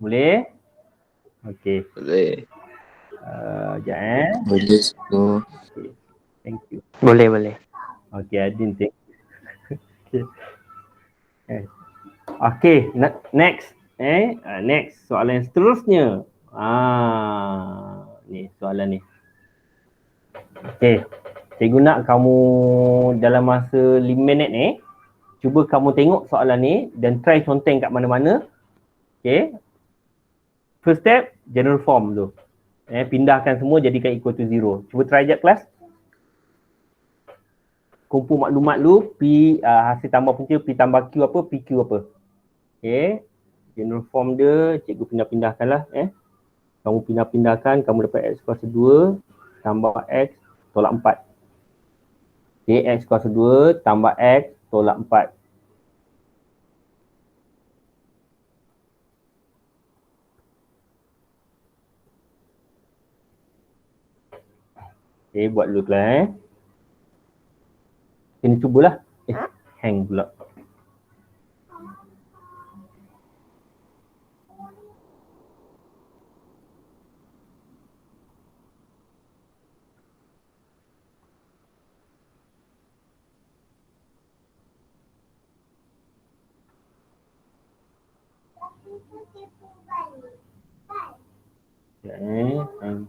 Boleh? Okay. Boleh. Sekejap Boleh cikgu. Okay. Thank you. Boleh, boleh. Okay, Adin, thank you. Okay, next. Next, soalan yang seterusnya. Ni soalan ni. Okay, cikgu nak kamu dalam masa 5 minit ni, cuba kamu tengok soalan ni dan try conteng kat mana-mana. Okay. First step, general form tu. Pindahkan semua jadikan equal to 0. Cuba try je kelas. Kumpul maklumat lu, P hasil tambah punca, P tambah Q apa, PQ apa. Okay. General form dia, cikgu pindah-pindahkan lah. Kamu pindah-pindahkan, kamu dapat X kuasa 2 tambah X tolak 4. Okay, X kuasa 2 tambah X tolak 4. Okay, buat dulu kelas. Kena cubalah. Hang pula. Sekejap hang.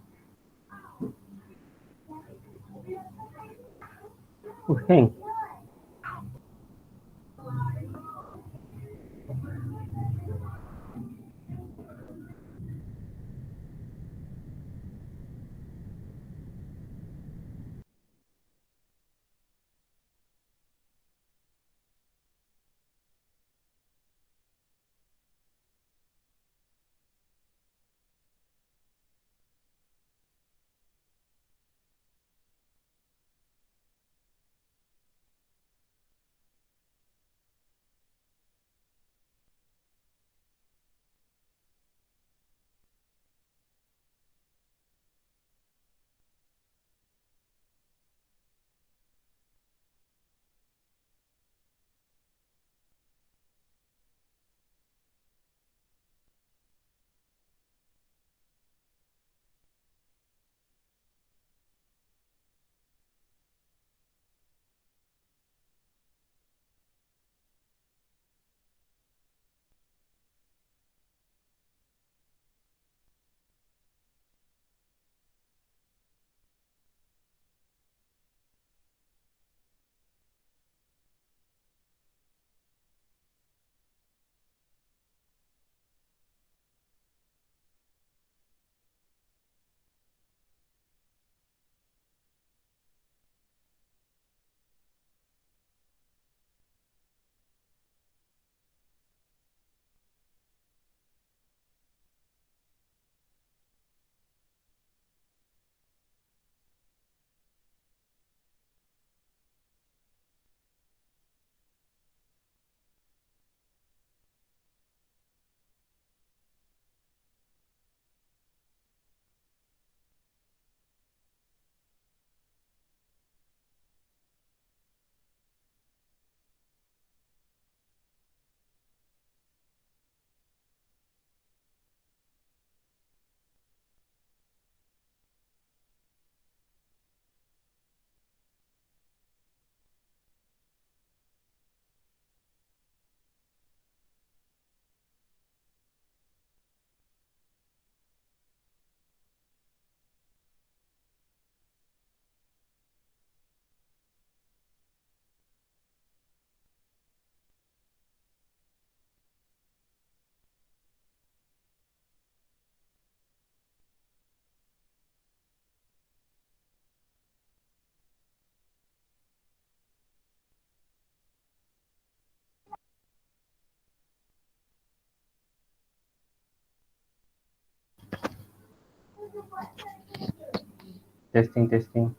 Testing.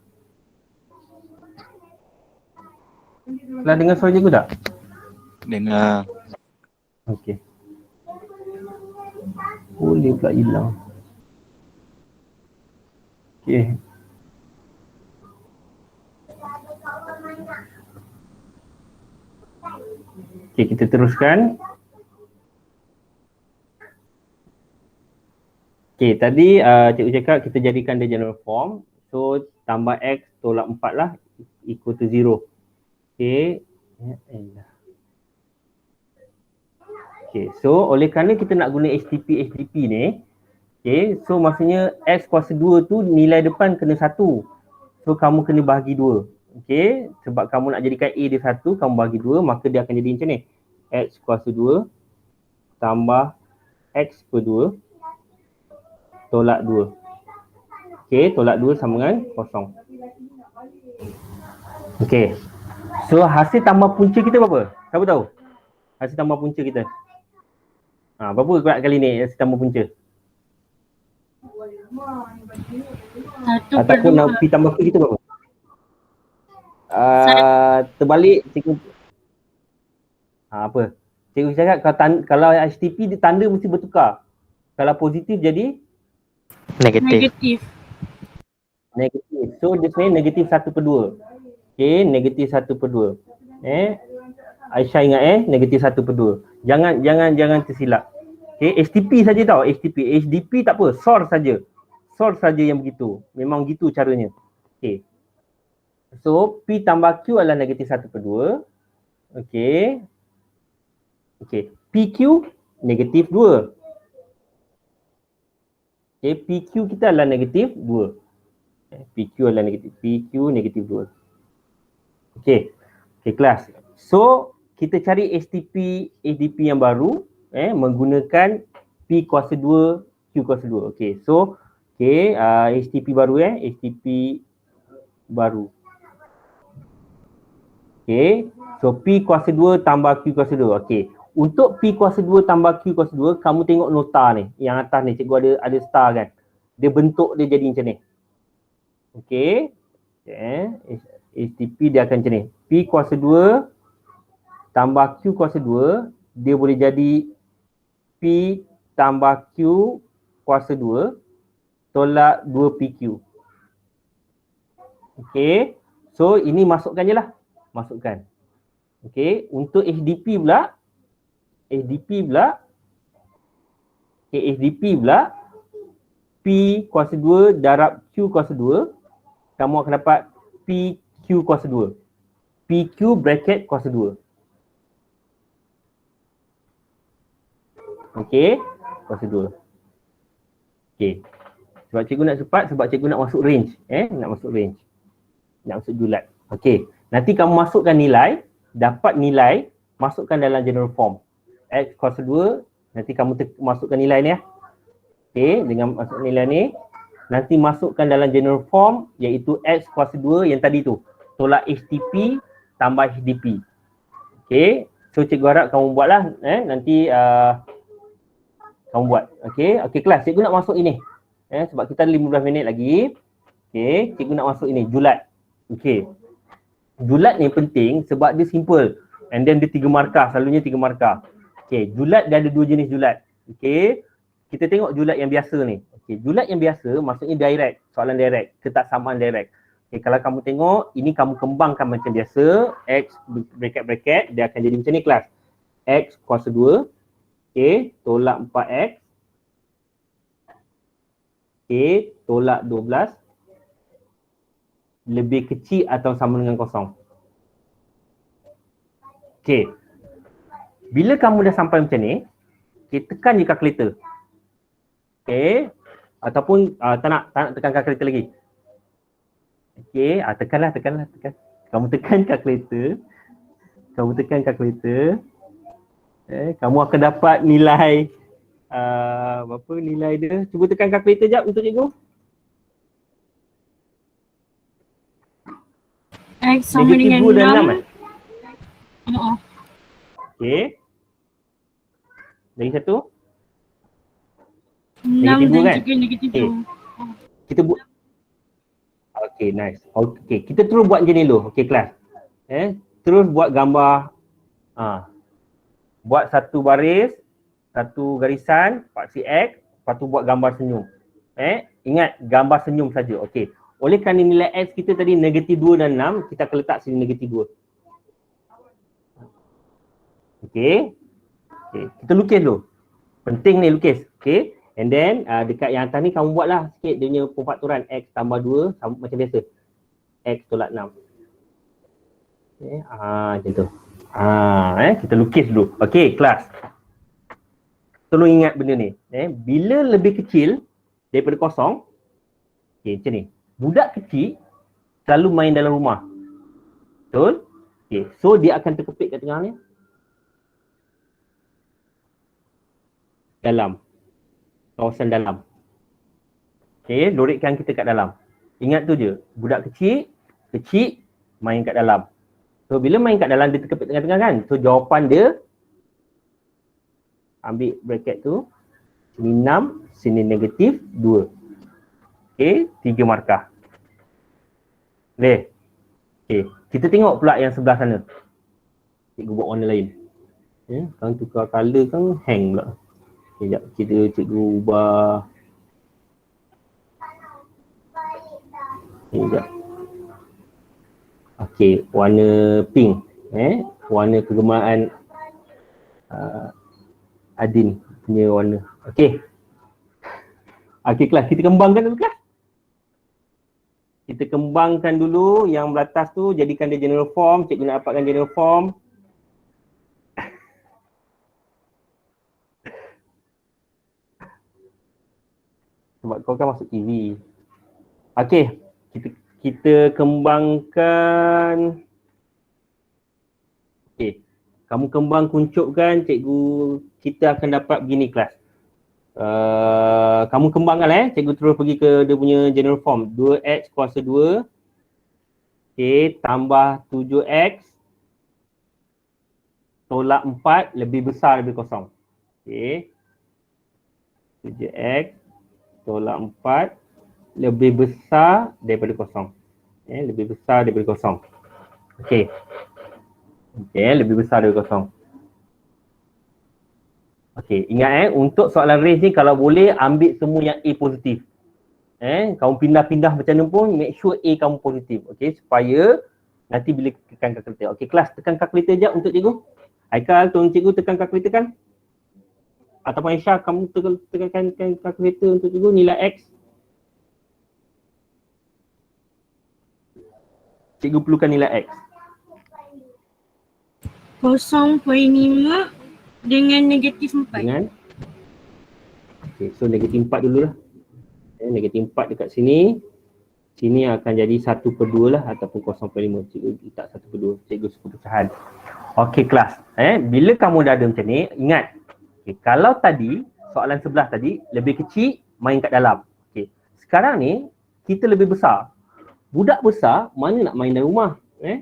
Telah dengar suara cikgu tak? Dengar. Okey. Boleh pula hilang. Okey. Okey, kita teruskan. Okey, tadi cikgu cakap kita jadikan dia general form. So, tambah X tolak 4 lah equal to 0. Okey. Okay, so oleh kerana kita nak guna HTP ni, okay, so maksudnya X kuasa 2 tu nilai depan kena 1. So kamu kena bahagi 2. Okay, sebab kamu nak jadikan A dia 1, kamu bahagi 2, maka dia akan jadi macam ni. X kuasa 2 tambah X per 2 tolak 2. Okay, tolak 2 sama dengan kosong. Okay, so hasil tambah punca kita berapa? Siapa tahu? Hasil tambah punca kita. Berapa kuat kali ni hasil tambah punca? 1/2. Ataupun P tambah Q kita berapa? Terbalik cikgu. Apa? Cikgu cakap kalau HTP dia tanda mesti bertukar. Kalau positif jadi Negatif. negatif. So dia sebenarnya negatif 1/2. Okay, negatif 1/2. Aisyah ingat negatif 1/2. Jangan tersilap. Okay, HTP saja tau, HTP. HDP tak apa, source saja. Source saja yang begitu. Memang gitu caranya. Okay. So P tambah Q adalah negatif 1/2. Okay. Okay. PQ negatif 2. Okay, PQ kita adalah negatif 2. PQ adalah negatif, PQ negatif 2. Okay, kelas. So, kita cari STP ADP yang baru menggunakan P kuasa 2, Q kuasa 2. Okay, so STP baru STP baru. Okay, so P kuasa 2 tambah Q kuasa 2. Okay, untuk P kuasa 2 tambah Q kuasa 2, kamu tengok nota ni, yang atas ni, cikgu ada star kan. Dia bentuk dia jadi macam ni. Okay, STP dia akan macam ni. P kuasa 2 tambah Q kuasa 2, dia boleh jadi P tambah Q kuasa 2 tolak 2PQ. Okay, so ini masukkan je lah. Masukkan. Okay, untuk SDP pula, SDP pula P kuasa 2 darab Q kuasa 2, kamu akan dapat PQ kuasa 2. PQ bracket kuasa 2. Okay, kuasa 2. Okay. Sebab cikgu nak cepat, sebab cikgu nak masuk range. Nak masuk range. Nak masuk julat. Okay. Nanti kamu masukkan nilai, dapat nilai, masukkan dalam general form. X kuasa 2, nanti kamu masukkan nilai ni. Okay, dengan masuk nilai ni, nanti masukkan dalam general form, iaitu X kuasa 2 yang tadi tu. Tolak HTP tambah HDP. Okay. So cikgu harap kamu buatlah. Nanti kamu buat. Okay. Okay kelas, cikgu nak masuk ini. Sebab kita ada 15 minit lagi. Okay, cikgu nak masuk ini, julat. Okay. Julat ni penting sebab dia simple. And then dia 3 markah, selalunya 3 markah. Okay, julat dia ada 2 jenis julat. Okay, kita tengok julat yang biasa ni. Okay, julat yang biasa maksudnya direct, soalan direct, ketaksamaan direct. Okay, kalau kamu tengok, ini kamu kembangkan macam biasa, X bracket, dia akan jadi macam ni kelas. X kuasa 2, okay, tolak 4X. Okay, tolak 12 lebih kecil atau sama dengan kosong. Okay. Bila kamu dah sampai macam ni, okay, tekan je kalkulator. Okay. Ataupun tak nak tekan kalkulator lagi. Okay, tekan. Kamu tekan kalkulator. Kamu akan dapat nilai berapa nilai dia? Cuba tekan kalkulator jap untuk cikgu. X sama dengan 2 dan 6 Okay. Lagi satu. 6 Negatif 2 dan kan? juga negatif 2. Kita buat. Okay, nice. Okay, kita terus buat macam ni dulu. Okay, kelas. Terus buat gambar. Buat satu baris, satu garisan, paksi X, lepas tu buat gambar senyum. Ingat, gambar senyum saja. Okay. Oleh kerana nilai X kita tadi negatif 2 dan 6, kita akan letak sini negatif 2. Okay. Okay. Kita lukis dulu. Penting ni lukis. Okay. And then dekat yang atas ni kamu buatlah sikit dia punya pemfaktoran X tambah 2 sama macam biasa. X tolak 6. Okay. Macam tu. Kita lukis dulu. Okay, kelas. Tolong ingat benda ni. Bila lebih kecil daripada kosong, okay, macam ni. Budak kecil selalu main dalam rumah. Betul? Okay, so dia akan terkepit kat tengah ni. Dalam. Kawasan dalam. Okay, loritkan kita kat dalam. Ingat tu je. Budak kecil main kat dalam. So bila main kat dalam dia terkepit tengah-tengah kan. So jawapan dia, ambil bracket tu. Sini 6, sini negatif 2. Okay, 3 markah. Boleh? Okay, kita tengok pula yang sebelah sana. Cikgu buat warna lain. Kan tukar colour kan hang pula. Okay, sekejap. Cikgu ubah. Sekejap. Okay, warna pink. Warna kegemaran Adin punya warna. Okay. Okay kelas, kita kembangkan dulu kelas. Kita kembangkan dulu yang beratas tu, jadikan dia general form. Cikgu nak dapatkan general form. Sebab kau kan masuk TV. Okey, kita kembangkan. Okey, kamu kembang kuncupkan, cikgu kita akan dapat begini kelas. Kamu kembangkan cikgu terus pergi ke dia punya general form. 2x kuasa 2. Okey, tambah 7x tolak 4 lebih besar daripada kosong. Okey. 7x tolak 4 lebih besar daripada kosong. Lebih besar daripada kosong. Okey. Okey, lebih besar daripada kosong. Okey, ingat untuk soalan range ni kalau boleh ambil semua yang A positif. Kamu pindah-pindah macam mana pun make sure A kamu positif. Okey, supaya nanti bila tekan kalkulator. Okey, kelas tekan kalkulator je untuk cikgu. Haikal, tolong cikgu tekan kalkulator kan? Ataupun Aisyah, kamu tekankan kalkulator untuk cikgu nilai X. Cikgu perlukan nilai X. 0.5 dengan negatif 4. Dengan okay, so negatif 4 dululah. Negatif 4 dekat sini. Sini akan jadi 1/2 lah ataupun 0.5. Cikgu letak 1/2. Cikgu suka pecahan. Okey kelas. Bila kamu dah ada macam ni, ingat. Okay, kalau tadi, soalan sebelah tadi, lebih kecil, main kat dalam. Okay. Sekarang ni, kita lebih besar. Budak besar, mana nak main dalam rumah?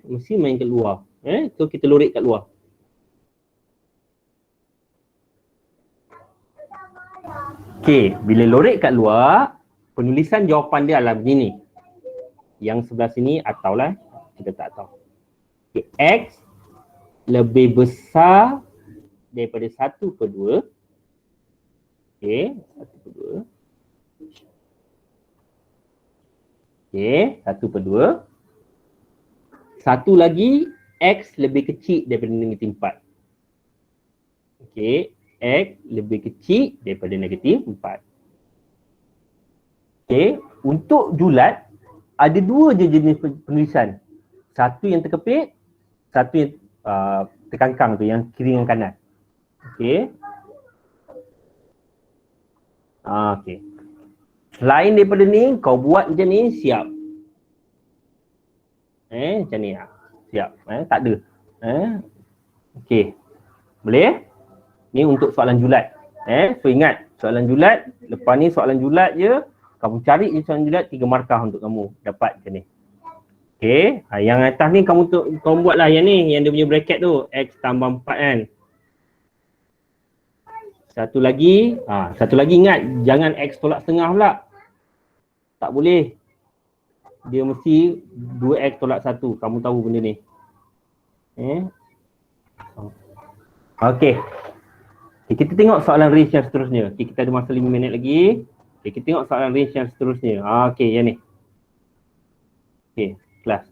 Mesti main kat luar. So kita lorek kat luar. Okey, bila lorek kat luar, penulisan jawapan dia adalah begini. Yang sebelah sini ataulah, kita tak tahu. Okay, X lebih besar daripada 1/2. Okey, 1/2. Okey, 1/2. Satu lagi, X lebih kecil daripada negatif 4. Okey, X lebih kecil daripada negatif 4. Okey, untuk julat, ada dua je jenis penulisan. Satu yang terkepit, satu yang terkangkang tu, yang kiri dan kanan. Okey. Okey. Selain daripada ni, kau buat macam ni, siap. Macam ni lah. Siap. Tak ada. Okey. Boleh? Ni untuk soalan julat. So ingat, soalan julat, lepas ni soalan julat je, kamu cari je soalan julat, 3 markah untuk kamu dapat macam ni. Okey, yang atas ni kamu buatlah yang ni, yang dia punya bracket tu, X tambah 4 kan. Satu lagi ingat, jangan X tolak setengah pula. Tak boleh. Dia mesti 2X tolak 1, kamu tahu benda ni. Okey. Kita tengok soalan range yang seterusnya. Kita ada masa 5 minit lagi. Kita tengok soalan range yang seterusnya. Okey, yang ni. Okey, kelas.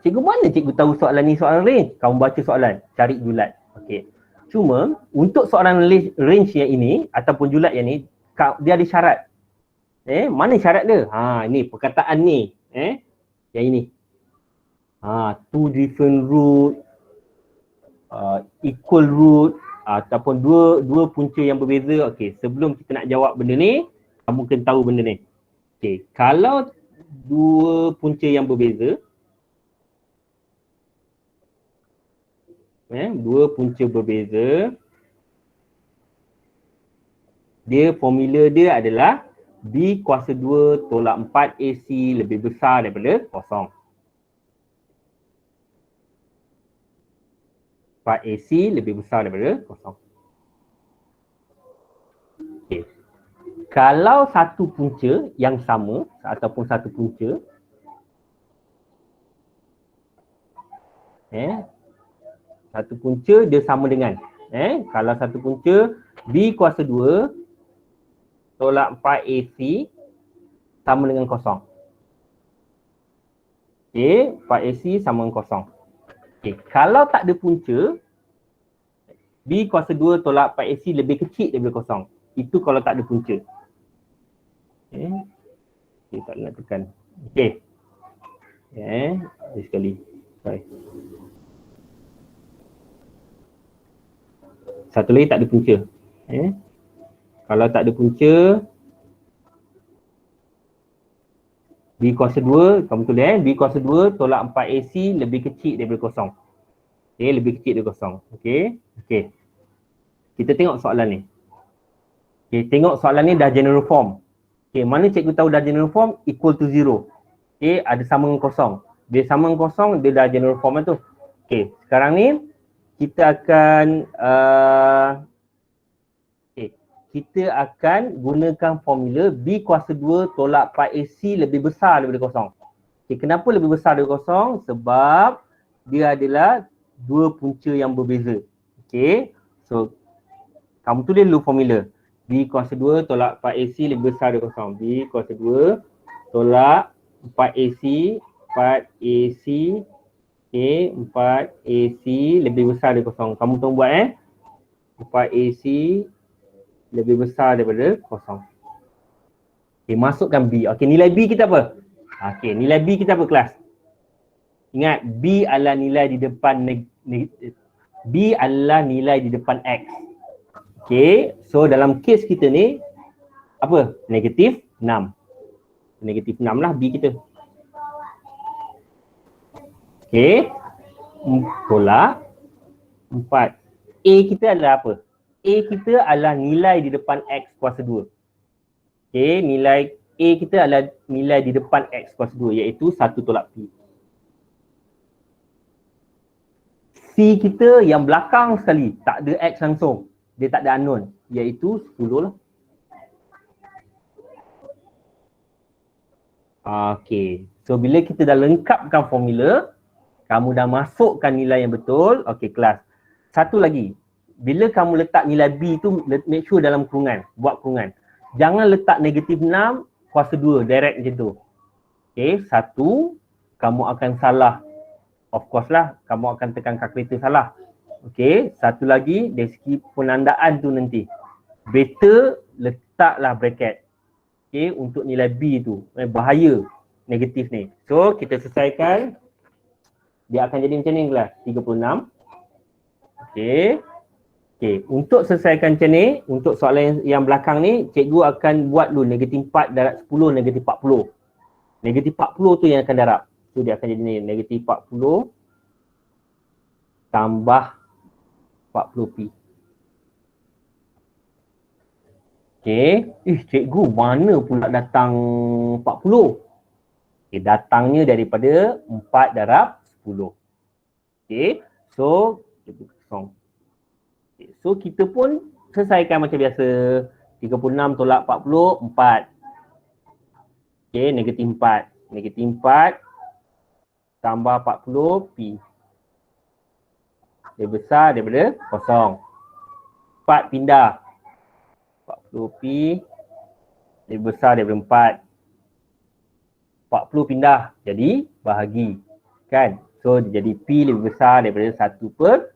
Cikgu mana cikgu tahu soalan ni soalan range? Kamu baca soalan, cari julat. Okey. Cuma untuk soalan range yang ini ataupun julat yang ni, dia ada syarat. Mana syarat dia? Ini perkataan ni. Yang ini. Two different root, equal root, ataupun dua punca yang berbeza. Okey, sebelum kita nak jawab benda ni, kamu kena tahu benda ni. Okey, kalau dua punca yang berbeza, dua punca berbeza, dia formula dia adalah B kuasa 2 tolak 4 AC lebih besar daripada kosong. 4 AC lebih besar daripada kosong. Okay. Kalau satu punca yang sama ataupun satu punca, satu punca dia sama dengan, kalau satu punca B kuasa 2 tolak 4 AC sama dengan kosong. Okay, 4 AC sama dengan kosong. Okay, kalau tak ada punca, B kuasa 2 tolak 4 AC lebih kecil daripada kosong. Itu kalau tak ada punca. Okay, tak nak tekan. Okay. Sekali. Sorry. Satu lagi tak ada punca. Kalau tak ada punca, B kuasa 2, kamu tulis B kuasa 2 tolak 4AC lebih kecil daripada kosong. Okay, lebih kecil daripada kosong. Okay, okay. Kita tengok soalan ni. Okay, tengok soalan ni dah general form. Okay, mana cikgu tahu dah general form? Equal to 0. Okay, ada sama dengan kosong. Dia sama dengan kosong, dia dah general form lah tu. Okay, sekarang ni kita akan kita akan gunakan formula B kuasa 2 tolak 4AC lebih besar daripada kosong. Okay, kenapa lebih besar daripada kosong? Sebab dia adalah dua punca yang berbeza. Okay, so kamu tulis dulu formula. B kuasa 2 tolak 4AC lebih besar daripada kosong. B kuasa 2 tolak 4AC, 4AC, okay, 4AC lebih besar daripada kosong. Kamu tolong buat 4AC lebih besar daripada kosong. Okay, masukkan B. Okay, nilai B kita apa? Okay, nilai B kita apa kelas? Ingat, B adalah nilai di depan B adalah nilai di depan X. Okay, so dalam kes kita ni, apa? Negatif 6. Negatif 6 lah B kita. Okay, tolak 4. A kita adalah apa? A kita adalah nilai di depan X kuasa 2. Okay, nilai A kita adalah nilai di depan X kuasa 2 iaitu 1 tolak P. C kita yang belakang sekali, tak ada X langsung. Dia tak ada unknown iaitu 10 lah. Okay, so bila kita dah lengkapkan formula, kamu dah masukkan nilai yang betul. Okay kelas. Satu lagi. Bila kamu letak nilai B tu, make sure dalam kurungan, buat kurungan. Jangan letak negatif 6 kuasa 2, direct macam tu. Okay, satu, kamu akan salah. Of course lah, kamu akan tekan kalkulator salah. Okay, satu lagi, dari segi penandaan tu nanti. Better letaklah bracket. Okay, untuk nilai B tu. Bahaya negatif ni. So, kita selesaikan. Dia akan jadi macam ni kelas, 36. Okay. Okay, untuk selesaikan macam ni, untuk soalan yang belakang ni, cikgu akan buat dulu negatif 4 darab 10, negatif 40. Negatif 40 tu yang akan darab. So dia akan jadi ni, negatif 40 tambah 40P. Okay, cikgu mana pula datang 40? Okay, datangnya daripada 4 darab 10. Okay, so cikgu kosong. So kita pun selesaikan macam biasa. 36 tolak 40, 4. Okay, negatif 4. Negatif 4 tambah 40, P. Lebih besar daripada kosong. 4 pindah. 40P lebih besar daripada 4. 40 pindah, jadi bahagi. Kan? So jadi P lebih besar daripada 1/10.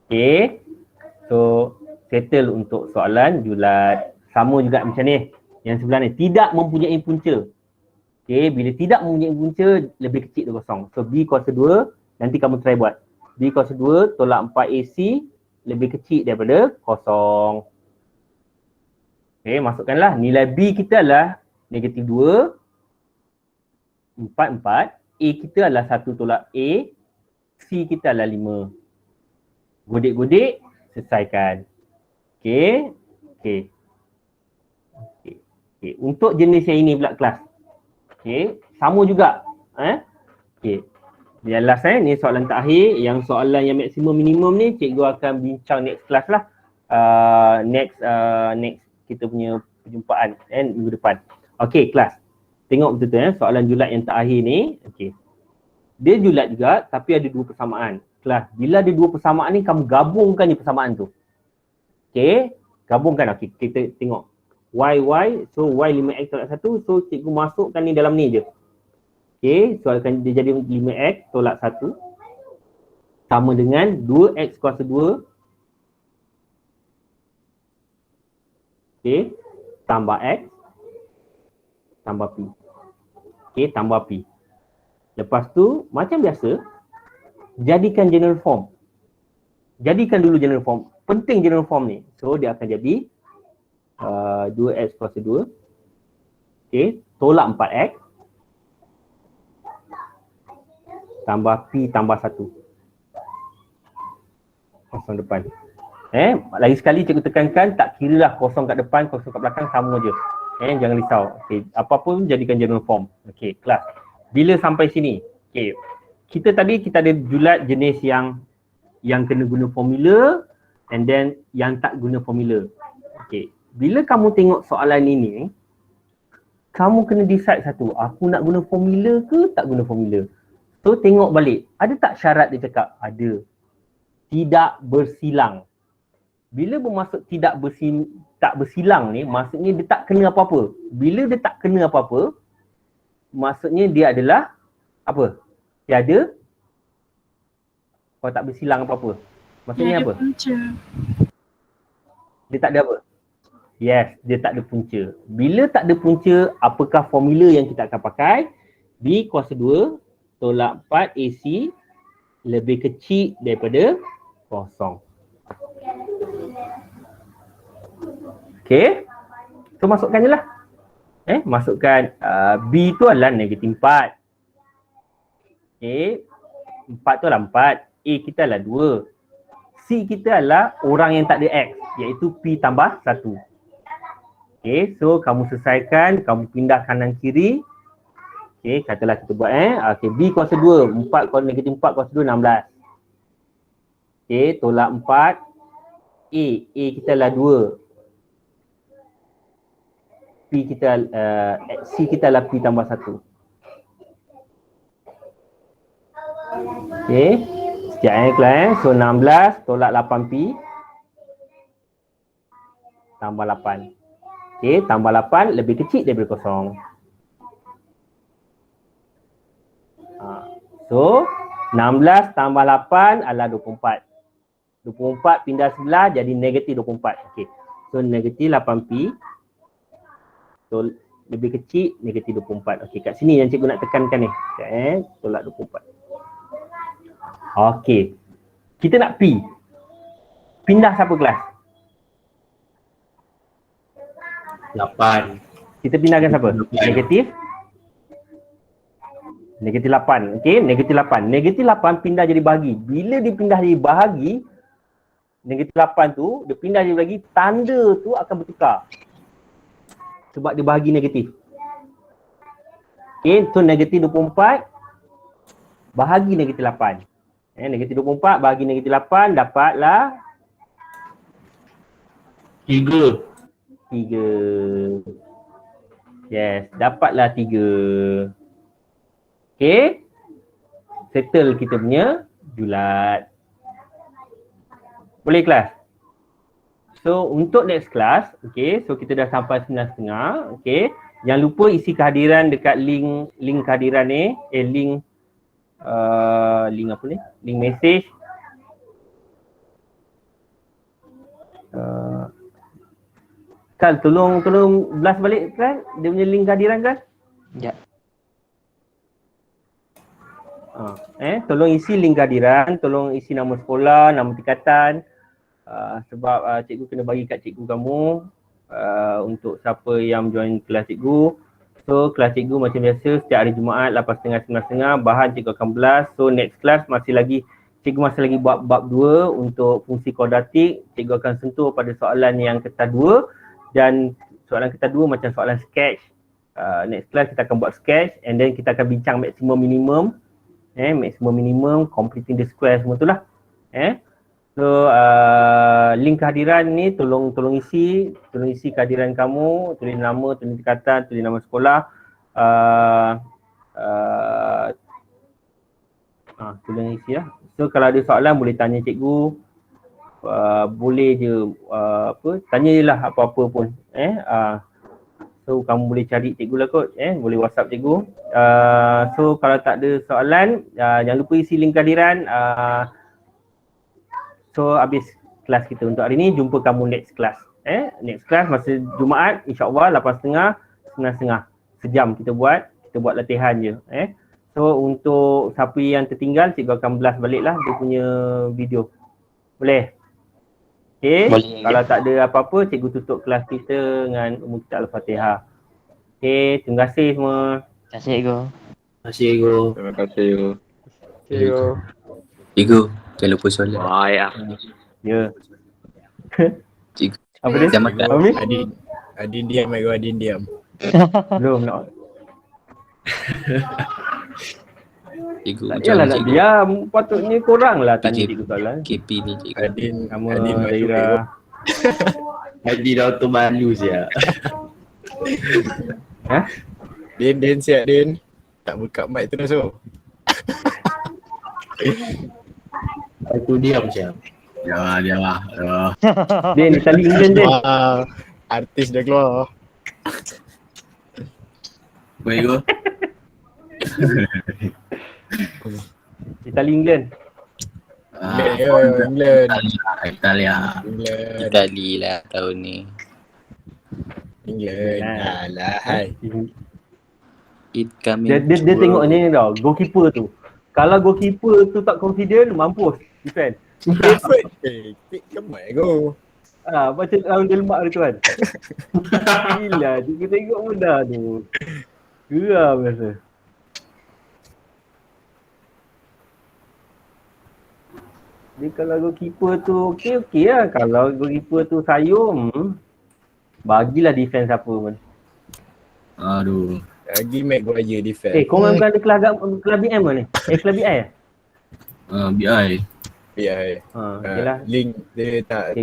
Okay, so settle untuk soalan julat. Sama juga macam ni. Yang sebelah ni, tidak mempunyai punca. Okay, bila tidak mempunyai punca, lebih kecil dari kosong. So B kuasa 2, nanti kamu try buat. B kuasa 2 tolak 4AC lebih kecil daripada kosong. Okay, masukkanlah. Nilai B kita adalah negatif 2, 4. A kita adalah 1 tolak A, C kita adalah 5. Godek-godek, selesaikan. Okay. Okay. Okay. Okay. Untuk jenis yang ini pula kelas. Okay. Sama juga. Okay. Yang last ni soalan terakhir. Yang soalan yang maksimum minimum ni cikgu akan bincang next class lah. Next kita punya perjumpaan minggu depan. Okay kelas. Tengok betul-betul soalan julat yang terakhir ni. Okay. Dia julat juga tapi ada dua persamaan. Kelas, bila ada dua persamaan ni kamu gabungkan je persamaan tu. Okay. Gabungkan. Okay. Kita tengok. Y. So Y 5X tolak 1. So cikgu masukkan ni dalam ni je. Okay. So akan dia jadi 5X tolak 1. Sama dengan 2X kuasa 2. Okay. Tambah X. Tambah P. Okay, tambah P. Lepas tu, macam biasa, jadikan general form. Jadikan dulu general form. Penting general form ni. So dia akan jadi 2x kuasa 2. Okay, tolak 4x. Tambah P tambah 1. Kosong depan. Lagi sekali cikgu tekankan, tak kira lah kosong kat depan, kosong kat belakang, sama je. Jangan risau. Okay, apa-apa pun jadikan general form. Okay, kelas. Bila sampai sini? Okay, kita ada julat jenis yang kena guna formula and then yang tak guna formula. Okay, bila kamu tengok soalan ini, kamu kena decide satu, aku nak guna formula ke tak guna formula. So tengok balik, ada tak syarat dia cakap? Ada. Tidak bersilang. Bila bermaksud tak bersilang ni, maksudnya dia tak kena apa-apa. Bila dia tak kena apa-apa, maksudnya dia adalah apa? Tiada. Kalau tak bersilang apa-apa. Maksudnya apa? Punca. Dia tak ada apa? Yes, dia tak ada punca. Bila tak ada punca, apakah formula yang kita akan pakai? B kuasa 2 tolak 4 AC lebih kecil daripada kosong. Okay. So masukkan je lah. Masukkan B tu adalah negatif 4. Okay. 4 tu adalah 4. A kita adalah 2. C kita adalah orang yang tak ada X, iaitu P tambah 1. Okay, so kamu selesaikan, kamu pindah kanan kiri. Okay, katalah kita buat okay, B kuasa 2, 4 kuasa negatif 4 kuasa 2, 16. Okay, tolak 4. A kita adalah 2. C kita adalah P tambah 1. Okay, sekejap kelas. So 16 tolak 8P tambah 8. Okay, tambah 8 lebih kecil daripada kosong. So 16 tambah 8 adalah 24. 24 pindah sebelah jadi negatif 24. Okay, so negatif 8P. So lebih kecil negatif 24. Okay, kat sini yang cikgu nak tekankan ni. Tolak 24. Okay, kita nak P. Pindah siapa kelas? 8. Kita pindahkan siapa? Negatif 8. Okay, negatif 8. Negatif 8 pindah jadi bahagi. Bila dia pindah jadi bahagi, negatif 8 tu, dia pindah jadi bahagi, tanda tu akan bertukar. Sebab dia bahagi negatif. Okay, so negatif 24 bahagi negatif 8. Negatif 24 bahagi negatif 8 dapatlah 3. Yes, dapatlah 3. Okay, settle kita punya julat. Boleh kelas? So untuk next class, okay, so kita dah sampai 9.30. Okay, jangan lupa isi kehadiran dekat link kehadiran ni, link apa ni? Link message. Kan tolong blast balik kan dia punya link kehadiran kan? Ya. Tolong isi link kehadiran, tolong isi nama sekolah, nama tingkatan. Sebab cikgu kena bagi kat cikgu kamu untuk siapa yang join kelas cikgu. So kelas cikgu macam biasa setiap hari Jumaat 8.30 9.30 bahan cikgu akan blast. So next class cikgu masih lagi buat bab 2 untuk fungsi kuadratik. Cikgu akan sentuh pada soalan yang ketas 2 dan soalan ketas 2 macam soalan sketch. Next class kita akan buat sketch and then kita akan bincang maksimum minimum. Maximum minimum, completing the square semua tu lah. So link kehadiran ni tolong isi kehadiran kamu, tulis nama, tulis tingkatan, tulis nama sekolah. Tulis isi lah. So kalau ada soalan boleh tanya cikgu. Boleh je tanya je lah apa-apa pun. So kamu boleh cari cikgu lah kot, boleh WhatsApp cikgu. So kalau tak ada soalan, jangan lupa isi link kehadiran. So habis kelas kita untuk hari ni. Jumpa kamu next class. Next class masa Jumaat insya-Allah 8.30 9.30. Sejam kita buat latihan je. So untuk siapa yang tertinggal, cikgu akan blast balik lah dia punya video. Boleh? Okay. Boleh. Kalau tak ada apa-apa, cikgu tutup kelas kita dengan umum kita Al-Fatihah. Okay, terima kasih semua. Terima kasih, Cikgu. Terima kasih, Ego. Terima kasih. See you. Cikgu, jangan lupa solat. Ya. Ya. Cikgu, Apa dia? jangan makan. Apa ni? Adin diam, Adin diam. Belum nak. Cikgu, Tak macam payahlah mana nak cikgu? diam. Patutnya korang lah tanya Cikgu. cikgu soalan. KP ni cikgu. Adin Nama masuk. Zaira. Haji dah auto malu siap. Din siap Din. Tak buka mic terus tu. Aku diam siap. Dia lah. Din, dia tali England Din. Wah, artis dah keluar. Baik go. Dia tali England. England. Italia. England. Itali lah tahun ni. England. Alah, hai. It coming. Dia tengok ni tau, goalkeeper tu. Kalau goalkeeper tu tak confident, mampus defend. Effort. Come on, go. Macam orang delmak tu kan. Gila, kita tengok mudah tu. Geram rasa. Dia kalau goalkeeper tu okey lah. Kalau goalkeeper tu sayum, bagilah defense apa pun. Aduh. Lagi Maguire defend. Korang bukan ada kelas BM ke ni? Kelas BI eh? BI. Ya, hai. Okay lah. Link dia tak